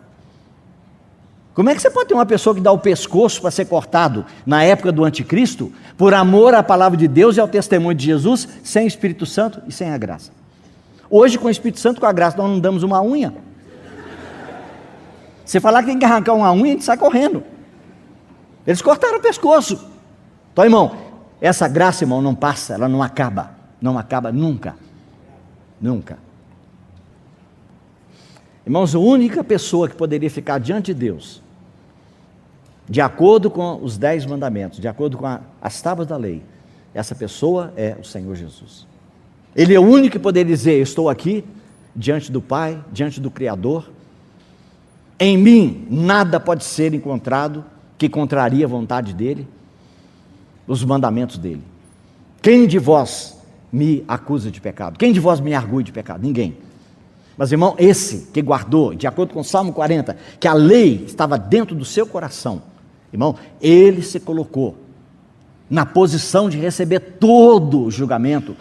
Como é que você pode ter uma pessoa que dá o pescoço para ser cortado na época do anticristo, por amor à palavra de Deus e ao testemunho de Jesus, sem o Espírito Santo e sem a graça? Hoje, com o Espírito Santo e com a graça, nós não damos uma unha. Você falar que tem que arrancar uma unha, a gente sai correndo. Eles cortaram o pescoço. Então, irmão, essa graça, irmão, não passa, ela não acaba. Não acaba nunca. Nunca. Irmãos, a única pessoa que poderia ficar diante de Deus, de acordo com os 10 mandamentos, de acordo com as tábuas da lei, essa pessoa é o Senhor Jesus. Ele é o único que poderia dizer, eu estou aqui, diante do Pai, diante do Criador, em mim nada pode ser encontrado que contraria a vontade dEle, os mandamentos dEle. Quem de vós me acusa de pecado? Quem de vós me argue de pecado? Ninguém. Mas, irmão, esse que guardou, de acordo com o Salmo 40, que a lei estava dentro do seu coração, irmão, ele se colocou na posição de receber todo o julgamento,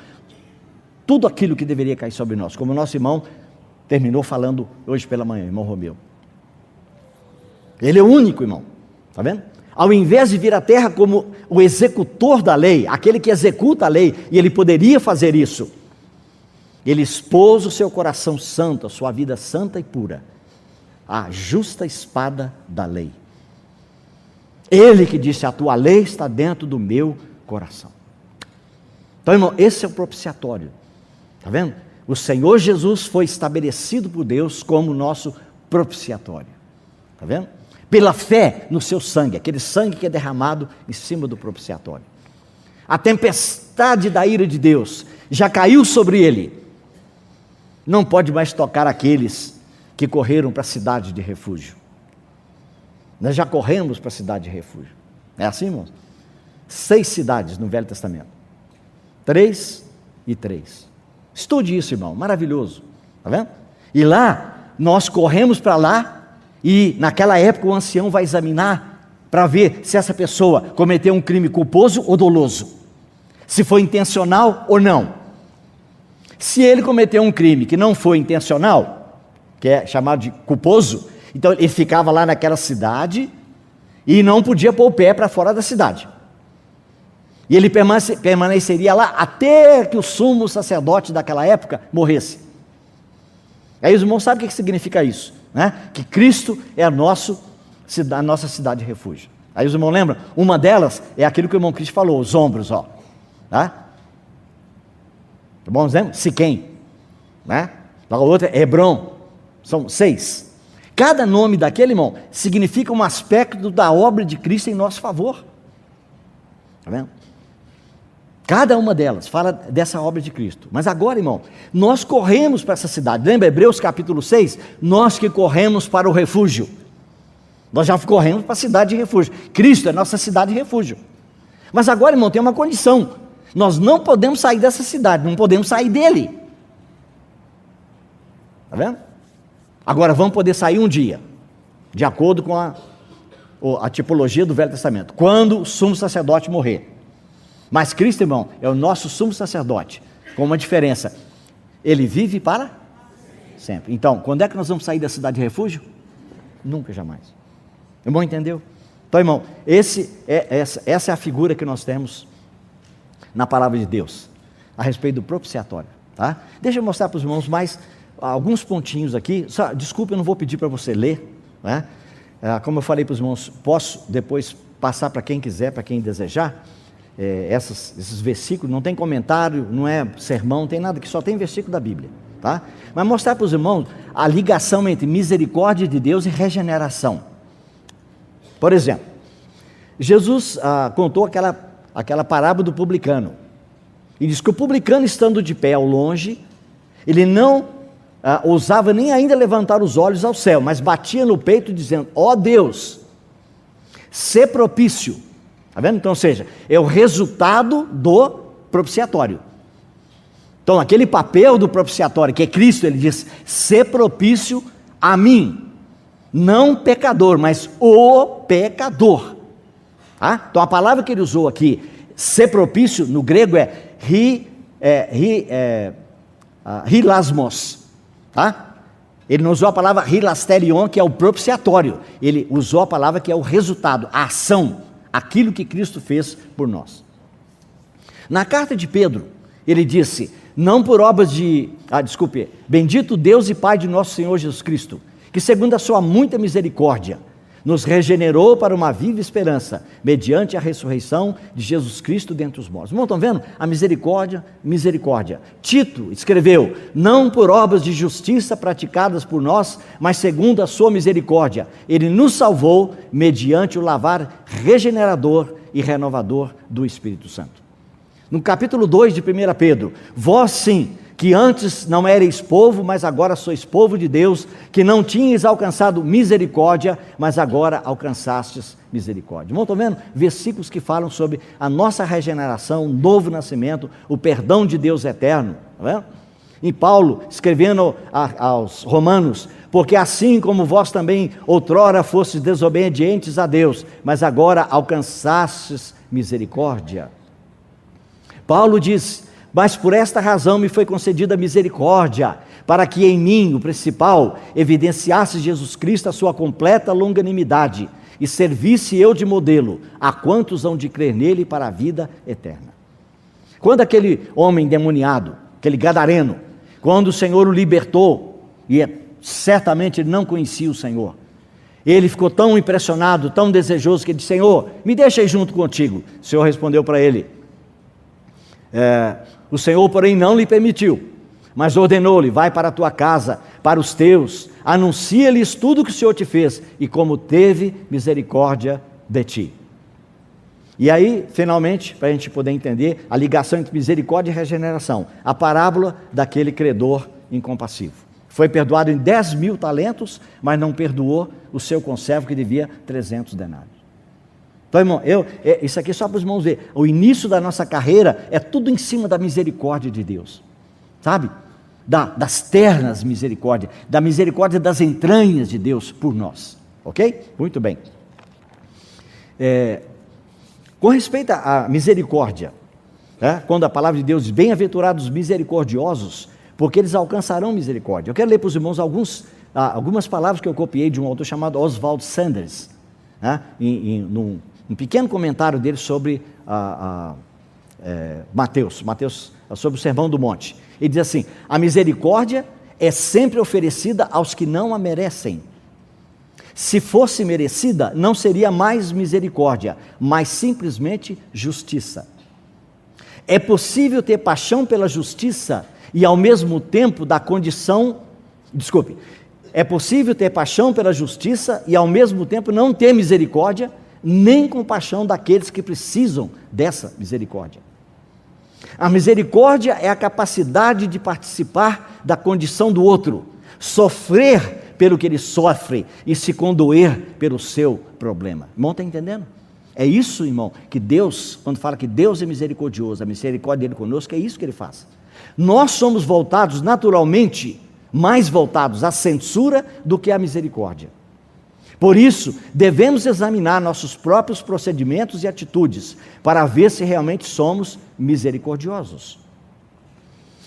tudo aquilo que deveria cair sobre nós, como o nosso irmão terminou falando hoje pela manhã, irmão Romeu. Ele é o único, irmão, está vendo? Ao invés de vir à terra como o executor da lei, aquele que executa a lei, e ele poderia fazer isso, ele expôs o seu coração santo, a sua vida santa e pura, à justa espada da lei. Ele que disse, a tua lei está dentro do meu coração. Então, irmão, esse é o propiciatório. Está vendo? O Senhor Jesus foi estabelecido por Deus como nosso propiciatório. Está vendo? Pela fé no seu sangue, aquele sangue que é derramado em cima do propiciatório. A tempestade da ira de Deus já caiu sobre ele. Não pode mais tocar aqueles que correram para a cidade de refúgio. Nós já corremos para a cidade de refúgio. É assim, irmãos? 6 cidades no Velho Testamento. 3 e 3. Estude isso, irmão, maravilhoso. Está vendo? E lá, nós corremos para lá, e naquela época o ancião vai examinar para ver se essa pessoa cometeu um crime culposo ou doloso, se foi intencional ou não. Se ele cometeu um crime que não foi intencional, que é chamado de culposo, então ele ficava lá naquela cidade e não podia pôr o pé para fora da cidade. E ele permaneceria lá até que o sumo sacerdote daquela época morresse. Aí os irmãos sabem o que significa isso, né? Que Cristo é a nossa cidade de refúgio. Aí os irmãos lembram? Uma delas é aquilo que o irmão Cristo falou, os ombros, ó. Tá? Bom exemplo? Siquém, né? A outra é Hebron. São 6. Cada nome daquele, irmão, significa um aspecto da obra de Cristo em nosso favor. Está vendo? Cada uma delas fala dessa obra de Cristo. Mas agora, irmão, nós corremos para essa cidade. Lembra Hebreus capítulo 6? Nós que corremos para o refúgio. Nós já corremos para a cidade de refúgio. Cristo é nossa cidade de refúgio. Mas agora, irmão, tem uma condição. Nós não podemos sair dessa cidade, não podemos sair dele. Está vendo? Agora vamos poder sair um dia, de acordo com a tipologia do Velho Testamento, quando o sumo sacerdote morrer. Mas Cristo, irmão, é o nosso sumo sacerdote, com uma diferença: ele vive para sempre. Então, quando é que nós vamos sair da cidade de refúgio? Nunca, jamais. Irmão, entendeu? Então, irmão, essa é a figura que nós temos na palavra de Deus, a respeito do propiciatório, tá? Deixa eu mostrar para os irmãos mais alguns pontinhos aqui. Desculpe, eu não vou pedir para você ler, né? Como eu falei para os irmãos, posso depois passar para quem quiser, para quem desejar. Esses versículos, não tem comentário, não é sermão, não tem nada, que só tem versículo da Bíblia, tá? Mas mostrar para os irmãos a ligação entre misericórdia de Deus e regeneração. Por exemplo, Jesus contou aquela parábola do publicano, e diz que o publicano, estando de pé ao longe, ele não ousava nem ainda levantar os olhos ao céu, mas batia no peito dizendo: ó Deus, sê propício. Está vendo? Então, ou seja, é o resultado do propiciatório. Então, aquele papel do propiciatório, que é Cristo, ele diz: sê propício a mim, não pecador, mas o pecador. Tá? Então, a palavra que ele usou aqui, ser propício, no grego é hilasmos. Tá? Ele não usou a palavra hilasterion, que é o propiciatório. Ele usou a palavra que é o resultado, a ação, aquilo que Cristo fez por nós. Na carta de Pedro, ele disse: não por obras bendito Deus e Pai de nosso Senhor Jesus Cristo, que segundo a sua muita misericórdia, nos regenerou para uma viva esperança, mediante a ressurreição de Jesus Cristo dentre os mortos. Irmão, estão vendo? A misericórdia. Tito escreveu: não por obras de justiça praticadas por nós, mas segundo a sua misericórdia, ele nos salvou mediante o lavar regenerador e renovador do Espírito Santo. No capítulo 2 de 1 Pedro: vós sim, que antes não erais povo, mas agora sois povo de Deus, que não tinhas alcançado misericórdia, mas agora alcançastes misericórdia. Irmão, estão vendo? Versículos que falam sobre a nossa regeneração, o novo nascimento, o perdão de Deus eterno. Está vendo? E Paulo, escrevendo aos Romanos: porque assim como vós também outrora fostes desobedientes a Deus, mas agora alcançastes misericórdia. Paulo diz: mas por esta razão me foi concedida misericórdia, para que em mim, o principal, evidenciasse Jesus Cristo a sua completa longanimidade, e servisse eu de modelo a quantos hão de crer nele para a vida eterna. Quando aquele homem endemoniado, aquele gadareno, quando o Senhor o libertou, e certamente ele não conhecia o Senhor, ele ficou tão impressionado, tão desejoso, que ele disse: Senhor, me deixa ir junto contigo. O Senhor respondeu para ele: o Senhor, porém, não lhe permitiu, mas ordenou-lhe: vai para a tua casa, para os teus, anuncia-lhes tudo o que o Senhor te fez, e como teve misericórdia de ti. E aí, finalmente, para a gente poder entender a ligação entre misericórdia e regeneração, a parábola daquele credor incompassivo. Foi perdoado em 10.000 talentos, mas não perdoou o seu conservo, que devia 300 denários. Então, irmão, isso aqui é só para os irmãos verem. O início da nossa carreira é tudo em cima da misericórdia de Deus, sabe? Das ternas misericórdia, da misericórdia das entranhas de Deus por nós, ok? Muito bem. Com respeito à misericórdia, quando a palavra de Deus diz: bem-aventurados os misericordiosos, porque eles alcançarão misericórdia. Eu quero ler para os irmãos algumas palavras que eu copiei de um autor chamado Oswald Sanders. né, num pequeno comentário dele sobre Mateus, sobre o Sermão do Monte. Ele diz assim: a misericórdia é sempre oferecida aos que não a merecem. Se fosse merecida, não seria mais misericórdia, mas simplesmente justiça. É possível ter paixão pela justiça e ao mesmo tempo é possível ter paixão pela justiça e ao mesmo tempo não ter misericórdia, nem compaixão daqueles que precisam dessa misericórdia. A misericórdia é a capacidade de participar da condição do outro, sofrer pelo que ele sofre e se condoer pelo seu problema. Irmão, está entendendo? É isso, irmão, que Deus, quando fala que Deus é misericordioso, a misericórdia dele conosco, é isso que ele faz. Nós somos voltados naturalmente, mais voltados à censura do que à misericórdia. Por isso, devemos examinar nossos próprios procedimentos e atitudes para ver se realmente somos misericordiosos.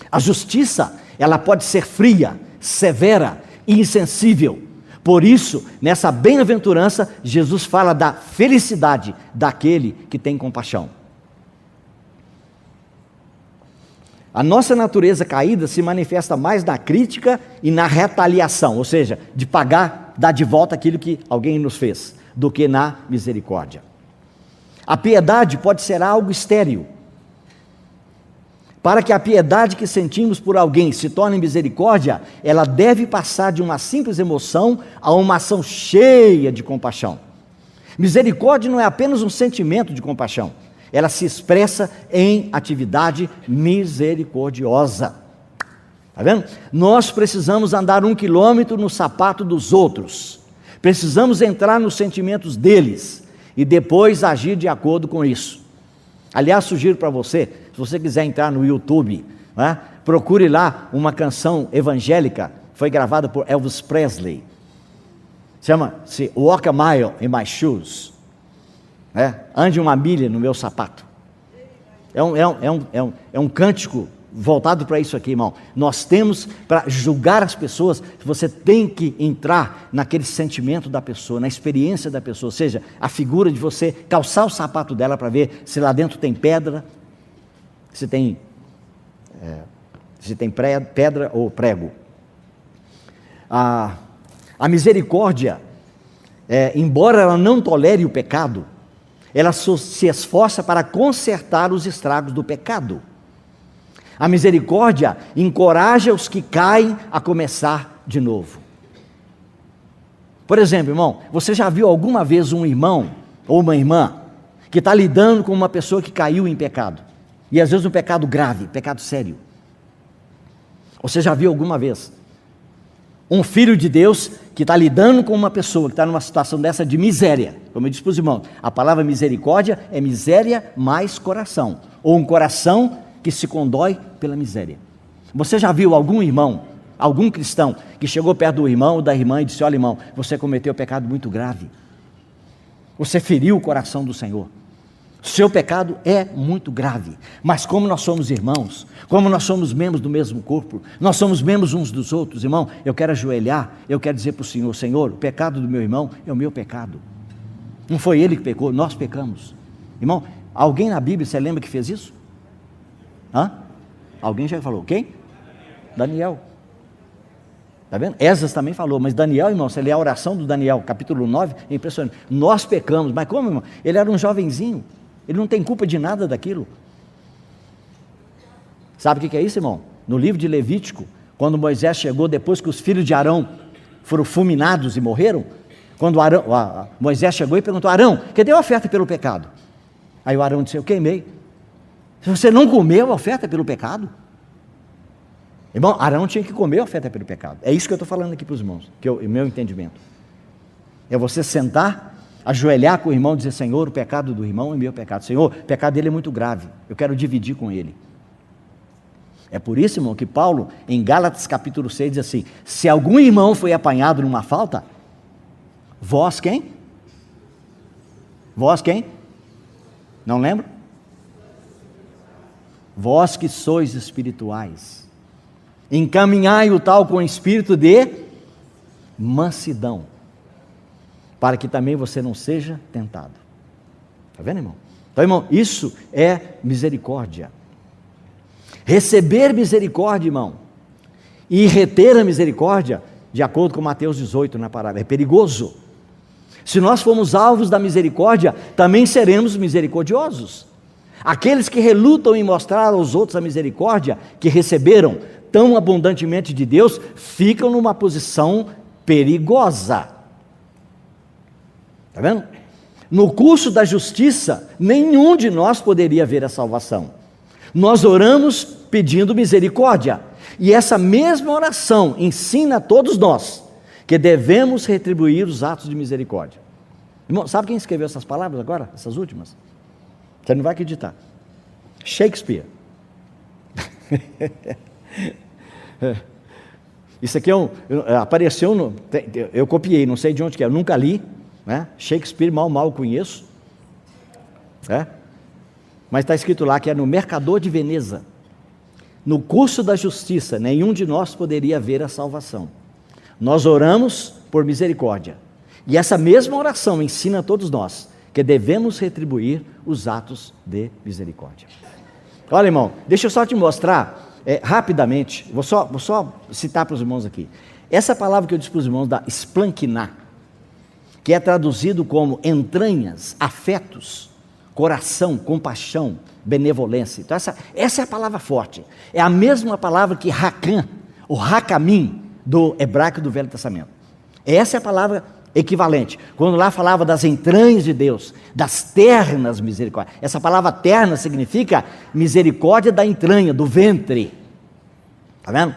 A justiça, ela pode ser fria, severa e insensível. Por isso, nessa bem-aventurança, Jesus fala da felicidade daquele que tem compaixão. A nossa natureza caída se manifesta mais na crítica e na retaliação, ou seja, de dar de volta aquilo que alguém nos fez, do que na misericórdia. A piedade pode ser algo estéril. Para que a piedade que sentimos por alguém se torne misericórdia, ela deve passar de uma simples emoção a uma ação cheia de compaixão. Misericórdia não é apenas um sentimento de compaixão, ela se expressa em atividade misericordiosa. Está vendo? Nós precisamos andar 1 quilômetro no sapato dos outros, precisamos entrar nos sentimentos deles e depois agir de acordo com isso. Aliás, sugiro para você, se você quiser entrar no YouTube, né, procure lá uma canção evangélica, foi gravada por Elvis Presley, chama-se Walk a Mile in My Shoes, ande uma milha no meu sapato. É um cântico voltado para isso aqui, irmão. Nós temos, para julgar as pessoas, você tem que entrar naquele sentimento da pessoa, na experiência da pessoa, ou seja, a figura de você calçar o sapato dela para ver se lá dentro tem pedra, se tem pedra ou prego. A misericórdia, embora ela não tolere o pecado, ela se esforça para consertar os estragos do pecado. A misericórdia encoraja os que caem a começar de novo. Por exemplo, irmão, você já viu alguma vez um irmão ou uma irmã que está lidando com uma pessoa que caiu em pecado? E às vezes um pecado grave, pecado sério. Você já viu alguma vez um filho de Deus que está lidando com uma pessoa que está numa situação dessa de miséria? Como eu disse para os irmãos, a palavra misericórdia é miséria mais coração, ou um coração que se condói pela miséria. Você já viu algum irmão, algum cristão, que chegou perto do irmão ou da irmã e disse: olha, irmão, você cometeu um pecado muito grave, você feriu o coração do Senhor, seu pecado é muito grave, mas como nós somos irmãos, como nós somos membros do mesmo corpo, nós somos membros uns dos outros, irmão, eu quero ajoelhar, eu quero dizer para o Senhor: Senhor, o pecado do meu irmão é o meu pecado, não foi ele que pecou, nós pecamos. Irmão, alguém na Bíblia, você lembra que fez isso? Alguém já falou? Quem? Daniel. Está vendo? Esdras também falou, mas Daniel, irmão, você lê a oração do Daniel, capítulo 9, é impressionante. Nós pecamos, mas como, irmão? Ele era um jovenzinho, ele não tem culpa de nada daquilo. Sabe o que é isso, irmão? No livro de Levítico, quando Moisés chegou, depois que os filhos de Arão foram fulminados e morreram, quando Moisés chegou e perguntou: Arão, cadê a oferta pelo pecado? Aí o Arão disse: eu queimei. Se você não comeu a oferta pelo pecado, irmão, Arão tinha que comer a oferta pelo pecado. É isso que eu estou falando aqui para os irmãos, que o meu entendimento é você sentar, ajoelhar com o irmão e dizer: Senhor, o pecado do irmão é meu pecado, Senhor, o pecado dele é muito grave, eu quero dividir com ele. É por isso, irmão, que Paulo, em Gálatas capítulo 6, diz assim: se algum irmão foi apanhado numa falta, vós quem? Vós quem? Não lembro? Vós que sois espirituais, encaminhai o tal com espírito de mansidão. para que também você não seja tentado. Está vendo, irmão? Então, irmão, isso é misericórdia. Receber misericórdia, irmão, e reter a misericórdia, de acordo com Mateus 18 na parábola, é perigoso. Se nós formos alvos da misericórdia, também seremos misericordiosos. Aqueles que relutam em mostrar aos outros a misericórdia que receberam tão abundantemente de Deus, ficam numa posição perigosa. Está vendo? No curso da justiça, nenhum de nós poderia ver a salvação. Nós oramos pedindo misericórdia, e essa mesma oração ensina a todos nós que devemos retribuir os atos de misericórdia. Irmão, sabe quem escreveu essas palavras agora, essas últimas? Você não vai acreditar. Shakespeare. Isso aqui apareceu, eu copiei, não sei de onde que é, eu nunca li, né? Shakespeare mal conheço, mas está escrito lá que é no Mercador de Veneza. No curso da justiça, nenhum de nós poderia ver a salvação. Nós oramos por misericórdia, e essa mesma oração ensina a todos nós que devemos retribuir os atos de misericórdia. Olha, irmão, deixa eu só te mostrar rapidamente, vou só citar para os irmãos aqui. Essa palavra que eu disse para os irmãos, da splanquiná, que é traduzido como entranhas, afetos, coração, compaixão, benevolência. Então essa é a palavra forte. É a mesma palavra que Racan, o Racamim, do hebraico do Velho Testamento. Essa é a palavra equivalente. Quando lá falava das entranhas de Deus, das ternas misericórdias. Essa palavra terna significa misericórdia da entranha, do ventre. Está vendo?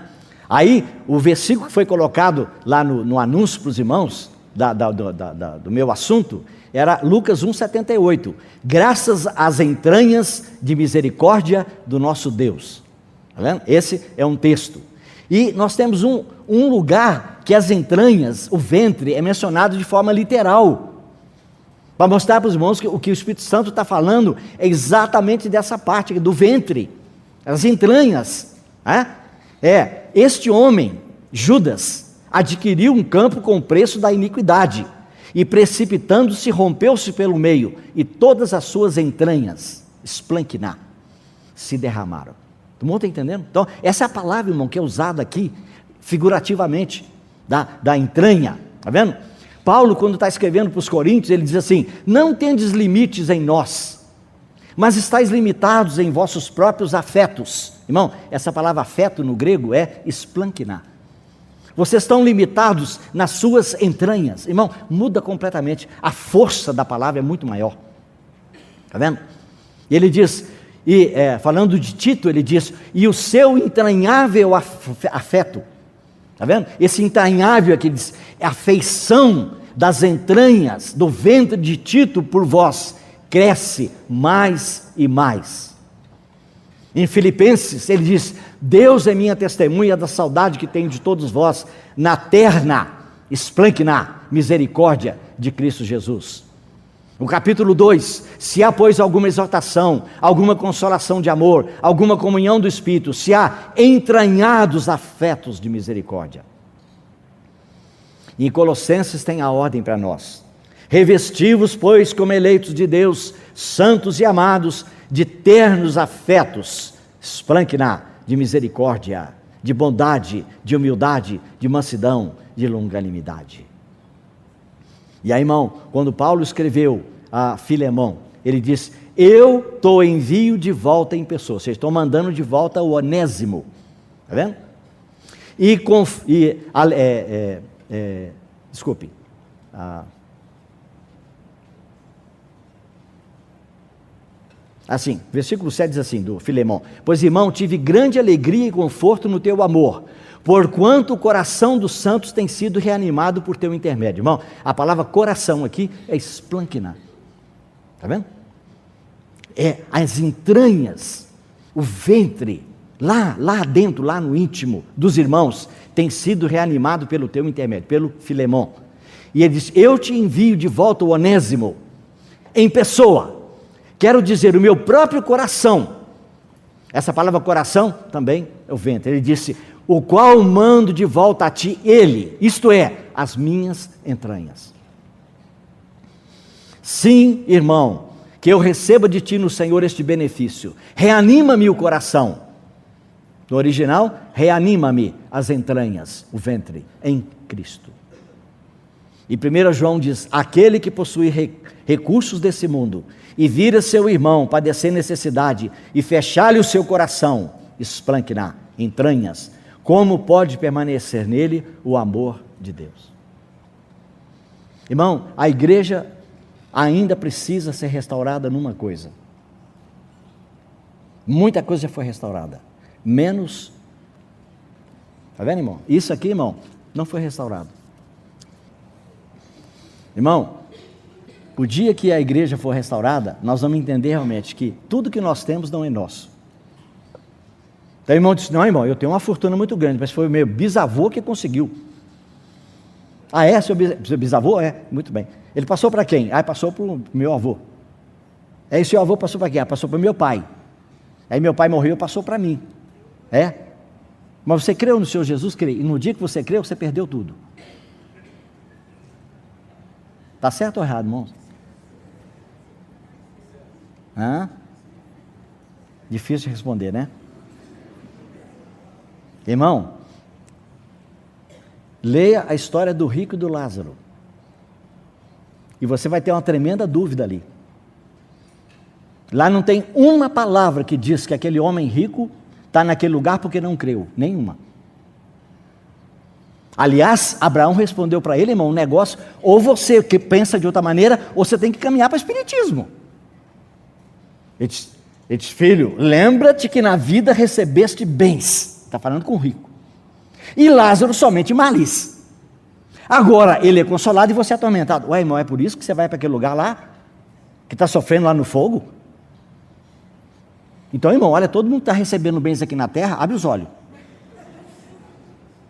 Aí, o versículo que foi colocado lá no anúncio para os irmãos, do meu assunto, era Lucas 1,78. Graças às entranhas de misericórdia do nosso Deus. Está vendo? Esse é um texto. E nós temos um lugar que as entranhas, o ventre, é mencionado de forma literal, para mostrar para os irmãos que o que o Espírito Santo está falando é exatamente dessa parte, do ventre, as entranhas. Este homem, Judas, adquiriu um campo com o preço da iniquidade, e precipitando-se, rompeu-se pelo meio, e todas as suas entranhas, splanquiná, se derramaram. Todo mundo está entendendo? Então, essa é a palavra, irmão, que é usada aqui, figurativamente, da entranha. Está vendo? Paulo, quando está escrevendo para os Coríntios, ele diz assim: não tendes limites em nós, mas estáis limitados em vossos próprios afetos. Irmão, essa palavra afeto no grego é splanquiná. Vocês estão limitados nas suas entranhas. Irmão, muda completamente. A força da palavra é muito maior. Está vendo? E ele diz, falando de Tito, ele diz: e o seu entranhável afeto. Está vendo? Esse entranhável aqui diz, é a afeição das entranhas, do ventre de Tito por vós, cresce mais e mais. Em Filipenses ele diz: Deus é minha testemunha da saudade que tenho de todos vós, na terna, splanquiná, misericórdia de Cristo Jesus. No capítulo 2, se há, pois, alguma exortação, alguma consolação de amor, alguma comunhão do Espírito, se há entranhados afetos de misericórdia. E em Colossenses tem a ordem para nós: revesti-vos, pois, como eleitos de Deus, santos e amados, de ternos afetos, splanquiná, de misericórdia, de bondade, de humildade, de mansidão, de longanimidade. E aí, irmão, quando Paulo escreveu a Filemão, ele disse: eu estou envio de volta em pessoa, vocês estão mandando de volta o Onésimo, está vendo? Desculpe, assim, versículo 7 diz assim, do Filemão: pois, irmão, tive grande alegria e conforto no teu amor, porquanto o coração dos santos tem sido reanimado por teu intermédio. Irmão, a palavra coração aqui é splanquiná, está vendo? É as entranhas, o ventre, lá dentro, lá no íntimo dos irmãos, tem sido reanimado pelo teu intermédio, pelo Filemão. E ele diz: eu te envio de volta o Onésimo, em pessoa. Quero dizer, o meu próprio coração. Essa palavra coração também é o ventre. Ele disse: o qual mando de volta a ti ele, isto é, as minhas entranhas. Sim, irmão, que eu receba de ti no Senhor este benefício. Reanima-me o coração. No original, reanima-me as entranhas, o ventre, em Cristo. E 1 João diz: aquele que possui recursos desse mundo e vira seu irmão padecer necessidade e fechar-lhe o seu coração, esplancna, entranhas, como pode permanecer nele o amor de Deus? Irmão, a igreja ainda precisa ser restaurada numa coisa. Muita coisa já foi restaurada, menos, está vendo, irmão? Isso aqui, irmão, não foi restaurado. Irmão, o dia que a igreja for restaurada, nós vamos entender realmente que tudo que nós temos não é nosso. Então o irmão disse: não, irmão, eu tenho uma fortuna muito grande, mas foi o meu bisavô que conseguiu. Ah, é? Seu bisavô? É, muito bem. Ele passou para quem? Ah, passou para o meu avô. Aí seu avô passou para quem? Ah, passou para o meu pai. Aí meu pai morreu, passou para mim. É? Mas você creu no Senhor Jesus? Crê. E no dia que você creu, você perdeu tudo. Está certo ou errado, irmãos? Hã? Difícil de responder, né? Irmão, leia a história do rico e do Lázaro. E você vai ter uma tremenda dúvida ali. Lá não tem uma palavra que diz que aquele homem rico está naquele lugar porque não creu. Nenhuma. Aliás, Abraão respondeu para ele, irmão, um negócio: ou você que pensa de outra maneira, ou você tem que caminhar para o espiritismo. Ele disse: filho, lembra-te que na vida recebeste bens. Está falando com o rico. E Lázaro somente males. Agora ele é consolado e você é atormentado. Ué, irmão, é por isso que você vai para aquele lugar lá, que está sofrendo lá no fogo? Então, irmão, olha, todo mundo está recebendo bens aqui na terra, abre os olhos.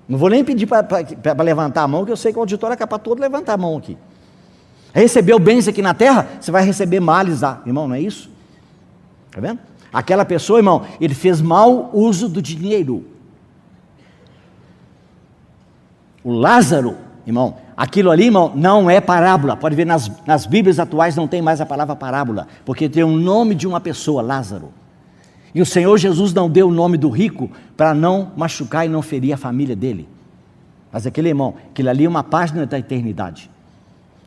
Não vou nem pedir para levantar a mão, que eu sei que o auditório é capaz todo levantar a mão aqui. Recebeu bens aqui na terra, você vai receber males lá. Irmão, não é isso? Está vendo? Aquela pessoa, irmão, ele fez mau uso do dinheiro. O Lázaro, irmão, aquilo ali, irmão, não é parábola. Pode ver nas Bíblias atuais não tem mais a palavra parábola, porque tem o nome de uma pessoa, Lázaro. E o Senhor Jesus não deu o nome do rico para não machucar e não ferir a família dele. Mas aquele irmão, aquilo ali é uma página da eternidade.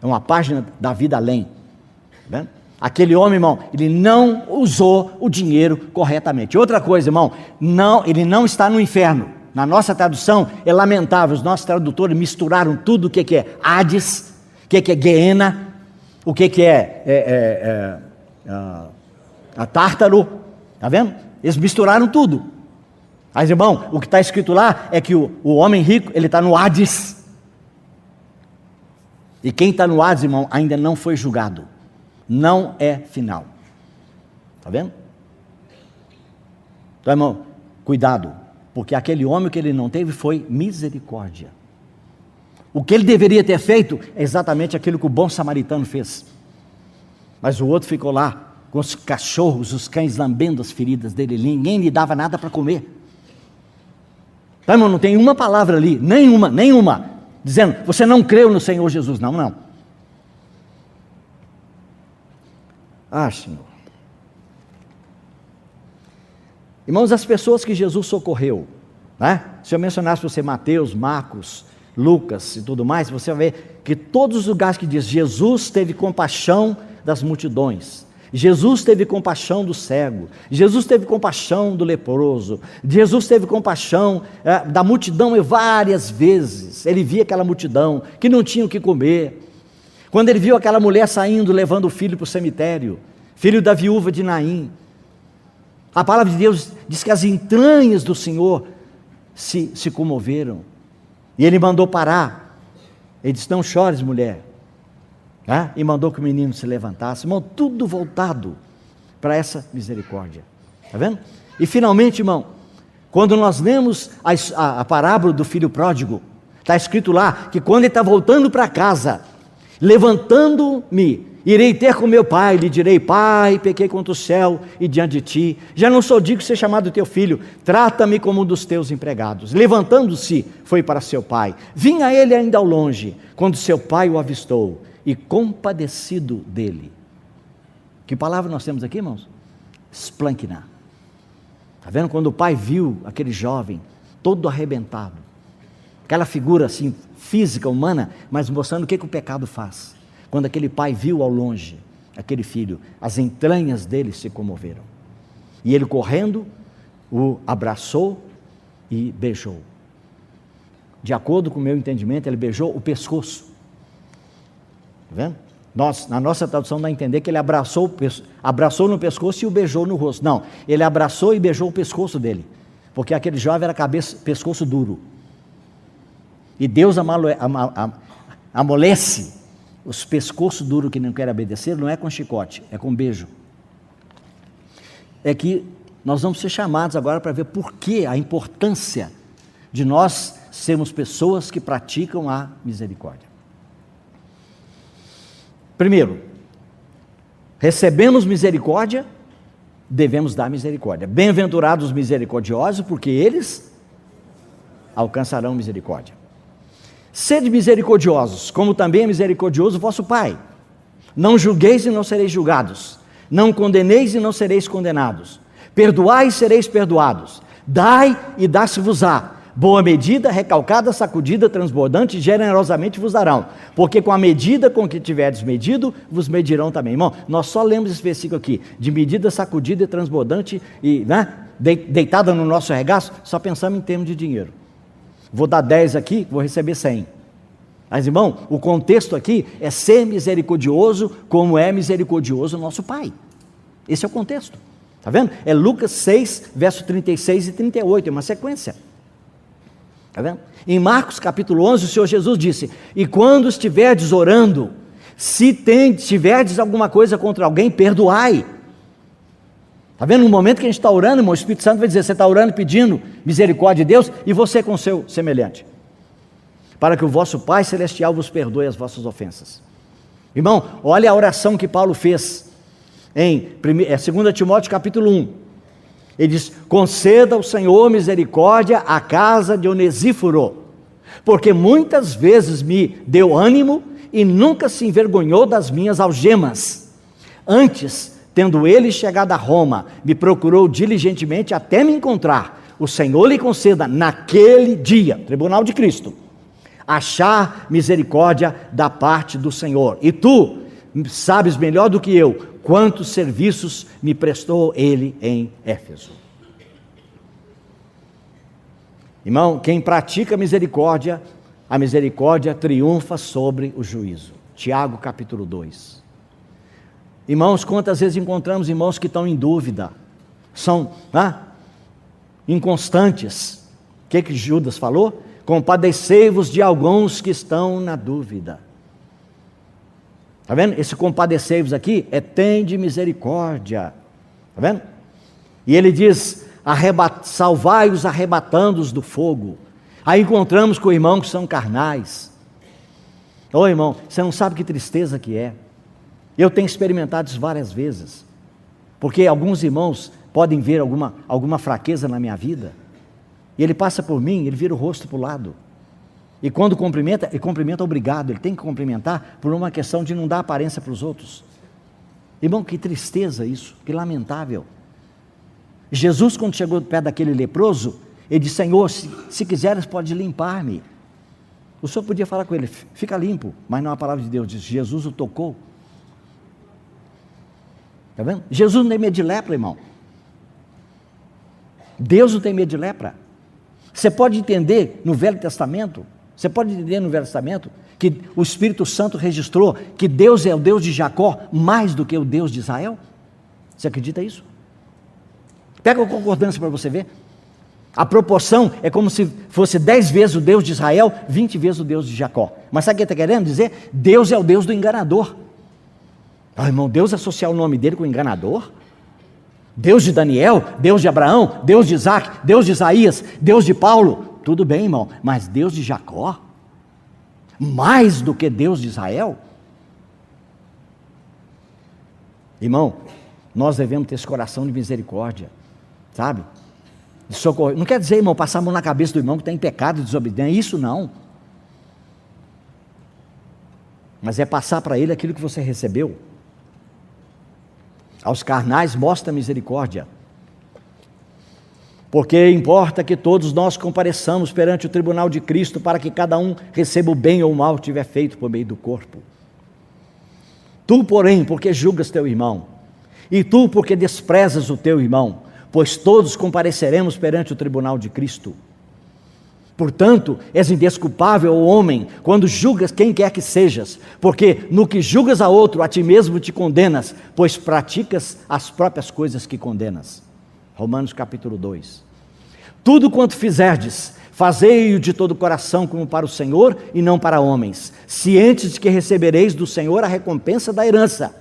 É uma página da vida além. Tá vendo? Aquele homem, irmão, ele não usou o dinheiro corretamente. Outra coisa, irmão, ele não está no inferno. Na nossa tradução é lamentável, os nossos tradutores misturaram tudo o que é Hades, o que é Geena, o que é a Tártaro, está vendo? Eles misturaram tudo. Mas, irmão, o que está escrito lá é que o homem rico, ele está no Hades. E quem está no Hades, irmão, ainda não foi julgado. Não é final. Está vendo? Então, irmão, cuidado. Porque aquele homem que ele não teve foi misericórdia. O que ele deveria ter feito é exatamente aquilo que o bom samaritano fez. Mas o outro ficou lá com os cachorros, os cães lambendo as feridas dele. Ninguém lhe dava nada para comer. Então, irmão, não tem uma palavra ali, nenhuma, dizendo: você não creu no Senhor Jesus. Não. Ah, Senhor. Irmãos, as pessoas que Jesus socorreu, né? Se eu mencionasse para você Mateus, Marcos, Lucas e tudo mais, você vai ver que todos os lugares que diz Jesus teve compaixão das multidões, Jesus teve compaixão do cego, Jesus teve compaixão do leproso, Jesus teve compaixão da multidão várias vezes. Ele via aquela multidão que não tinha o que comer. Quando ele viu aquela mulher saindo, levando o filho para o cemitério, filho da viúva de Naim, a palavra de Deus diz que as entranhas do Senhor se comoveram. E ele mandou parar. Ele disse: não chores, mulher. E mandou que o menino se levantasse. Irmão, tudo voltado para essa misericórdia. Está vendo? E finalmente, irmão, quando nós lemos a parábola do filho pródigo, está escrito lá que quando ele está voltando para casa, levantando-me, irei ter com meu pai, lhe direi: pai, pequei contra o céu e diante de ti, já não sou digno de ser chamado teu filho, trata-me como um dos teus empregados. Levantando-se, foi para seu pai. Vinha ele ainda ao longe, quando seu pai o avistou, e compadecido dele. Que palavra nós temos aqui, irmãos? Splanchna. Está vendo? Quando o pai viu aquele jovem todo arrebentado, aquela figura assim, física, humana, mas mostrando o que o pecado faz. Quando aquele pai viu ao longe aquele filho, as entranhas dele se comoveram. E ele correndo, o abraçou e beijou. De acordo com o meu entendimento, ele beijou o pescoço. Está vendo? Na nossa tradução dá a entender que ele abraçou no pescoço e o beijou no rosto. Não, ele abraçou e beijou o pescoço dele, porque aquele jovem era pescoço duro. E Deus amolece os pescoços duros que não querem obedecer, não é com chicote, é com beijo. É que nós vamos ser chamados agora para ver por que a importância de nós sermos pessoas que praticam a misericórdia. Primeiro, recebemos misericórdia, devemos dar misericórdia. Bem-aventurados os misericordiosos, porque eles alcançarão misericórdia. Sede misericordiosos, como também é misericordioso o vosso Pai. Não julgueis e não sereis julgados. Não condeneis e não sereis condenados. Perdoai e sereis perdoados. Dai e dá-se-vos-á. Boa medida, recalcada, sacudida, transbordante, generosamente vos darão. Porque com a medida com que tiverdes medido, vos medirão também. Irmão, nós só lemos esse versículo aqui, de medida sacudida e transbordante, e deitada no nosso regaço, só pensamos em termos de dinheiro. Vou dar 10 aqui, vou receber 100. Mas, irmão, o contexto aqui é ser misericordioso, como é misericordioso o nosso Pai. Esse é o contexto. Está vendo? É Lucas 6, verso 36 e 38, é uma sequência. Está vendo? Em Marcos capítulo 11, o Senhor Jesus disse: e quando estiverdes orando, se tiverdes alguma coisa contra alguém, perdoai. Está vendo? No momento que a gente está orando, irmão, o Espírito Santo vai dizer: você está orando pedindo misericórdia de Deus, e você com o seu semelhante, para que o vosso Pai Celestial vos perdoe as vossas ofensas. Irmão, olha a oração que Paulo fez em 2 Timóteo capítulo 1. Ele diz: conceda ao Senhor misericórdia à casa de Onesíforo, porque muitas vezes me deu ânimo e nunca se envergonhou das minhas algemas. Antes, tendo ele chegado a Roma, me procurou diligentemente até me encontrar. O Senhor lhe conceda naquele dia, tribunal de Cristo, achar misericórdia da parte do Senhor. E tu sabes melhor do que eu quantos serviços me prestou ele em Éfeso. Irmão, quem pratica misericórdia, a misericórdia triunfa sobre o juízo. Tiago capítulo 2. Irmãos, quantas vezes encontramos irmãos que estão em dúvida, são inconstantes. O que Judas falou? Compadecei-vos de alguns que estão na dúvida. Está vendo? Esse compadecei-vos aqui é tende misericórdia. Está vendo? E ele diz: salvai os arrebatando-os do fogo. Aí encontramos com irmãos que são carnais. Ô irmão, você não sabe que tristeza que é. Eu tenho experimentado isso várias vezes. Porque alguns irmãos podem ver alguma fraqueza na minha vida. E ele passa por mim, ele vira o rosto para o lado. E quando cumprimenta, ele cumprimenta obrigado, ele tem que cumprimentar por uma questão de não dar aparência para os outros. Irmão, que tristeza isso, que lamentável. Jesus, quando chegou perto daquele leproso, ele disse: Senhor, se quiseres pode limpar-me. O Senhor podia falar com ele: fica limpo, mas não, a palavra de Deus diz: Jesus o tocou. Está vendo? Jesus não tem medo de lepra, irmão. Deus não tem medo de lepra. Você pode entender no Velho Testamento, que o Espírito Santo registrou que Deus é o Deus de Jacó mais do que o Deus de Israel? Você acredita nisso? Pega a concordância para você ver. A proporção é como se fosse 10 vezes o Deus de Israel, 20 vezes o Deus de Jacó. Mas sabe o que ele está querendo dizer? Deus é o Deus do enganador. Irmão, Deus associar o nome dele com enganador? Deus de Daniel, Deus de Abraão, Deus de Isaac, Deus de Isaías, Deus de Paulo, tudo bem, irmão, mas Deus de Jacó? Mais do que Deus de Israel? Irmão, nós devemos ter esse coração de misericórdia, sabe? De socorrer. Não quer dizer, irmão, passar a mão na cabeça do irmão que está em pecado e desobediência, isso não. mas é passar para ele aquilo que você recebeu. Aos carnais mostra misericórdia, porque importa que todos nós compareçamos perante o tribunal de Cristo, para que cada um receba o bem ou o mal que tiver feito por meio do corpo. Tu, porém, porque julgas teu irmão, e tu, porque desprezas o teu irmão, pois todos compareceremos perante o tribunal de Cristo. Portanto, és indesculpável, homem, quando julgas quem quer que sejas, porque no que julgas a outro, a ti mesmo te condenas, pois praticas as próprias coisas que condenas. Romanos capítulo 2. Tudo quanto fizerdes, fazei-o de todo o coração como para o Senhor e não para homens, cientes de que recebereis do Senhor a recompensa da herança.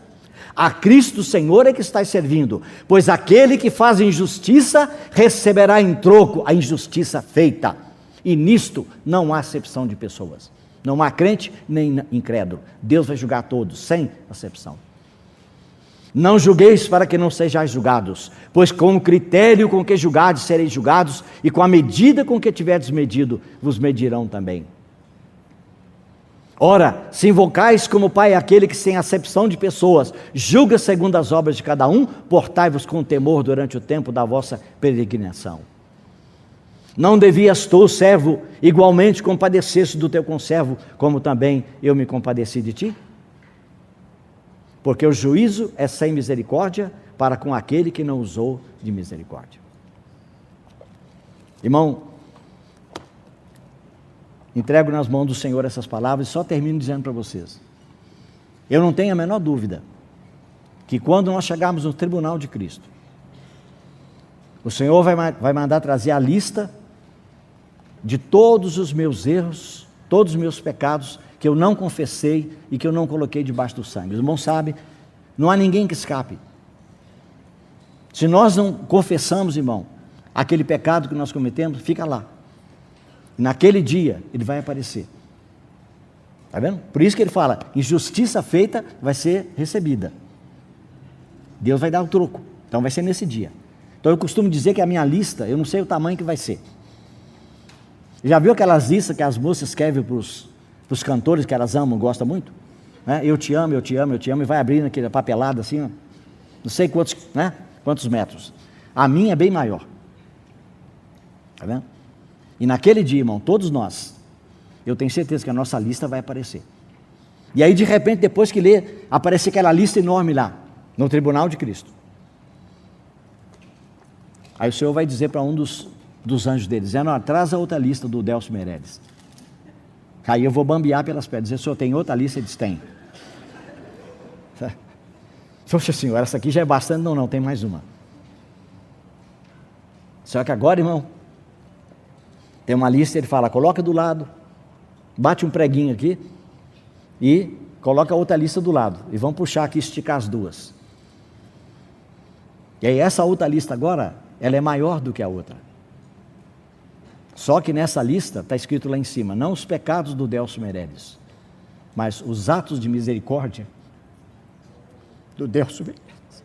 A Cristo Senhor é que estáis servindo, pois aquele que faz injustiça receberá em troco a injustiça feita. E nisto não há acepção de pessoas. Não há crente nem incrédulo. Deus vai julgar todos, sem acepção. Não julgueis para que não sejais julgados, pois com o critério com que julgardes sereis julgados, e com a medida com que tiverdes medido, vos medirão também. Ora, se invocais como Pai aquele que sem acepção de pessoas julga segundo as obras de cada um, portai-vos com temor durante o tempo da vossa peregrinação. Não devias tu, servo, igualmente compadecer-se do teu conservo, como também eu me compadeci de ti? Porque o juízo é sem misericórdia para com aquele que não usou de misericórdia. Irmão, entrego nas mãos do Senhor essas palavras e só termino dizendo para vocês. Eu não tenho a menor dúvida que quando nós chegarmos no tribunal de Cristo, o Senhor vai mandar trazer a lista de todos os meus erros, todos os meus pecados que eu não confessei e que eu não coloquei debaixo do sangue. Os irmãos sabem, não há ninguém que escape. Se nós não confessamos, irmão, aquele pecado que nós cometemos, fica lá. Naquele dia, ele vai aparecer. Está vendo? Por isso que ele fala, injustiça feita vai ser recebida. Deus vai dar o troco. Então vai ser nesse dia. Então eu costumo dizer que a minha lista, eu não sei o tamanho que vai ser. Já viu aquelas listas que as moças escrevem para os cantores que elas amam, gostam muito? Né? Eu te amo, eu te amo, eu te amo, e vai abrindo aquela papelada assim, ó, não sei quantos, né? Quantos metros. A minha é bem maior. Está vendo? E naquele dia, irmão, todos nós, eu tenho certeza que a nossa lista vai aparecer. E aí, de repente, depois que lê, aparece aquela lista enorme lá, no tribunal de Cristo. Aí o Senhor vai dizer para um dos anjos dele, dizendo, traz a outra lista do Delcio Meirelles. Aí eu vou bambear pelas pedras, dizer, o Senhor tem outra lista? Ele diz, tem. Poxa Senhor, essa aqui já é bastante, não, tem mais uma. Só que agora, irmão, tem uma lista, ele fala, coloca do lado, bate um preguinho aqui e coloca a outra lista do lado. E vamos puxar aqui, esticar as duas. E aí essa outra lista agora, ela é maior do que a outra. Só que nessa lista está escrito lá em cima, não os pecados do Delcio Meirelles, mas os atos de misericórdia do Delcio Meirelles.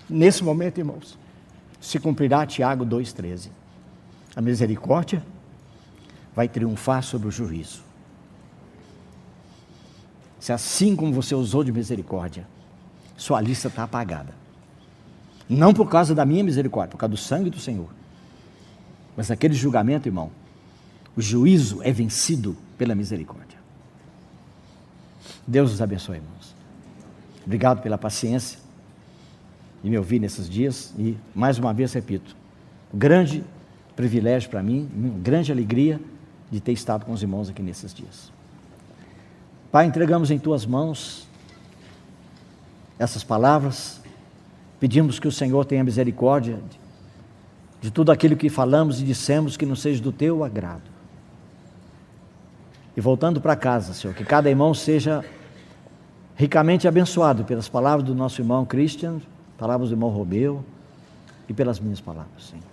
Nesse momento, irmãos, se cumprirá Tiago 2,13. A misericórdia vai triunfar sobre o juízo. Se assim como você usou de misericórdia, sua lista está apagada. Não por causa da minha misericórdia, por causa do sangue do Senhor. Mas aquele julgamento, irmão, o juízo é vencido pela misericórdia. Deus os abençoe, irmãos. Obrigado pela paciência de me ouvir nesses dias. E, mais uma vez, repito, grande privilégio para mim, grande alegria de ter estado com os irmãos aqui nesses dias. Pai, entregamos em Tuas mãos essas palavras. Pedimos que o Senhor tenha misericórdia de tudo aquilo que falamos e dissemos que não seja do Teu agrado. E voltando para casa, Senhor, que cada irmão seja ricamente abençoado pelas palavras do nosso irmão Christian, palavras do irmão Romeu e pelas minhas palavras, Senhor.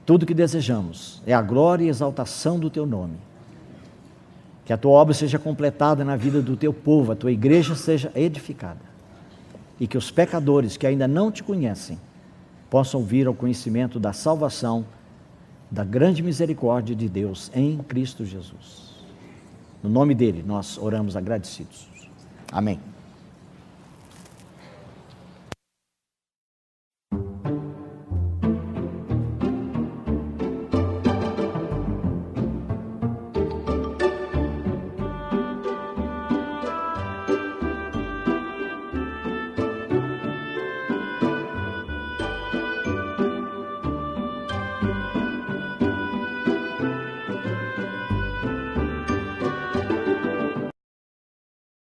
Tudo que desejamos é a glória e exaltação do Teu nome. Que a Tua obra seja completada na vida do Teu povo, a Tua igreja seja edificada. E que os pecadores que ainda não Te conhecem possam vir ao conhecimento da salvação da grande misericórdia de Deus em Cristo Jesus. No nome dele, nós oramos agradecidos. Amém.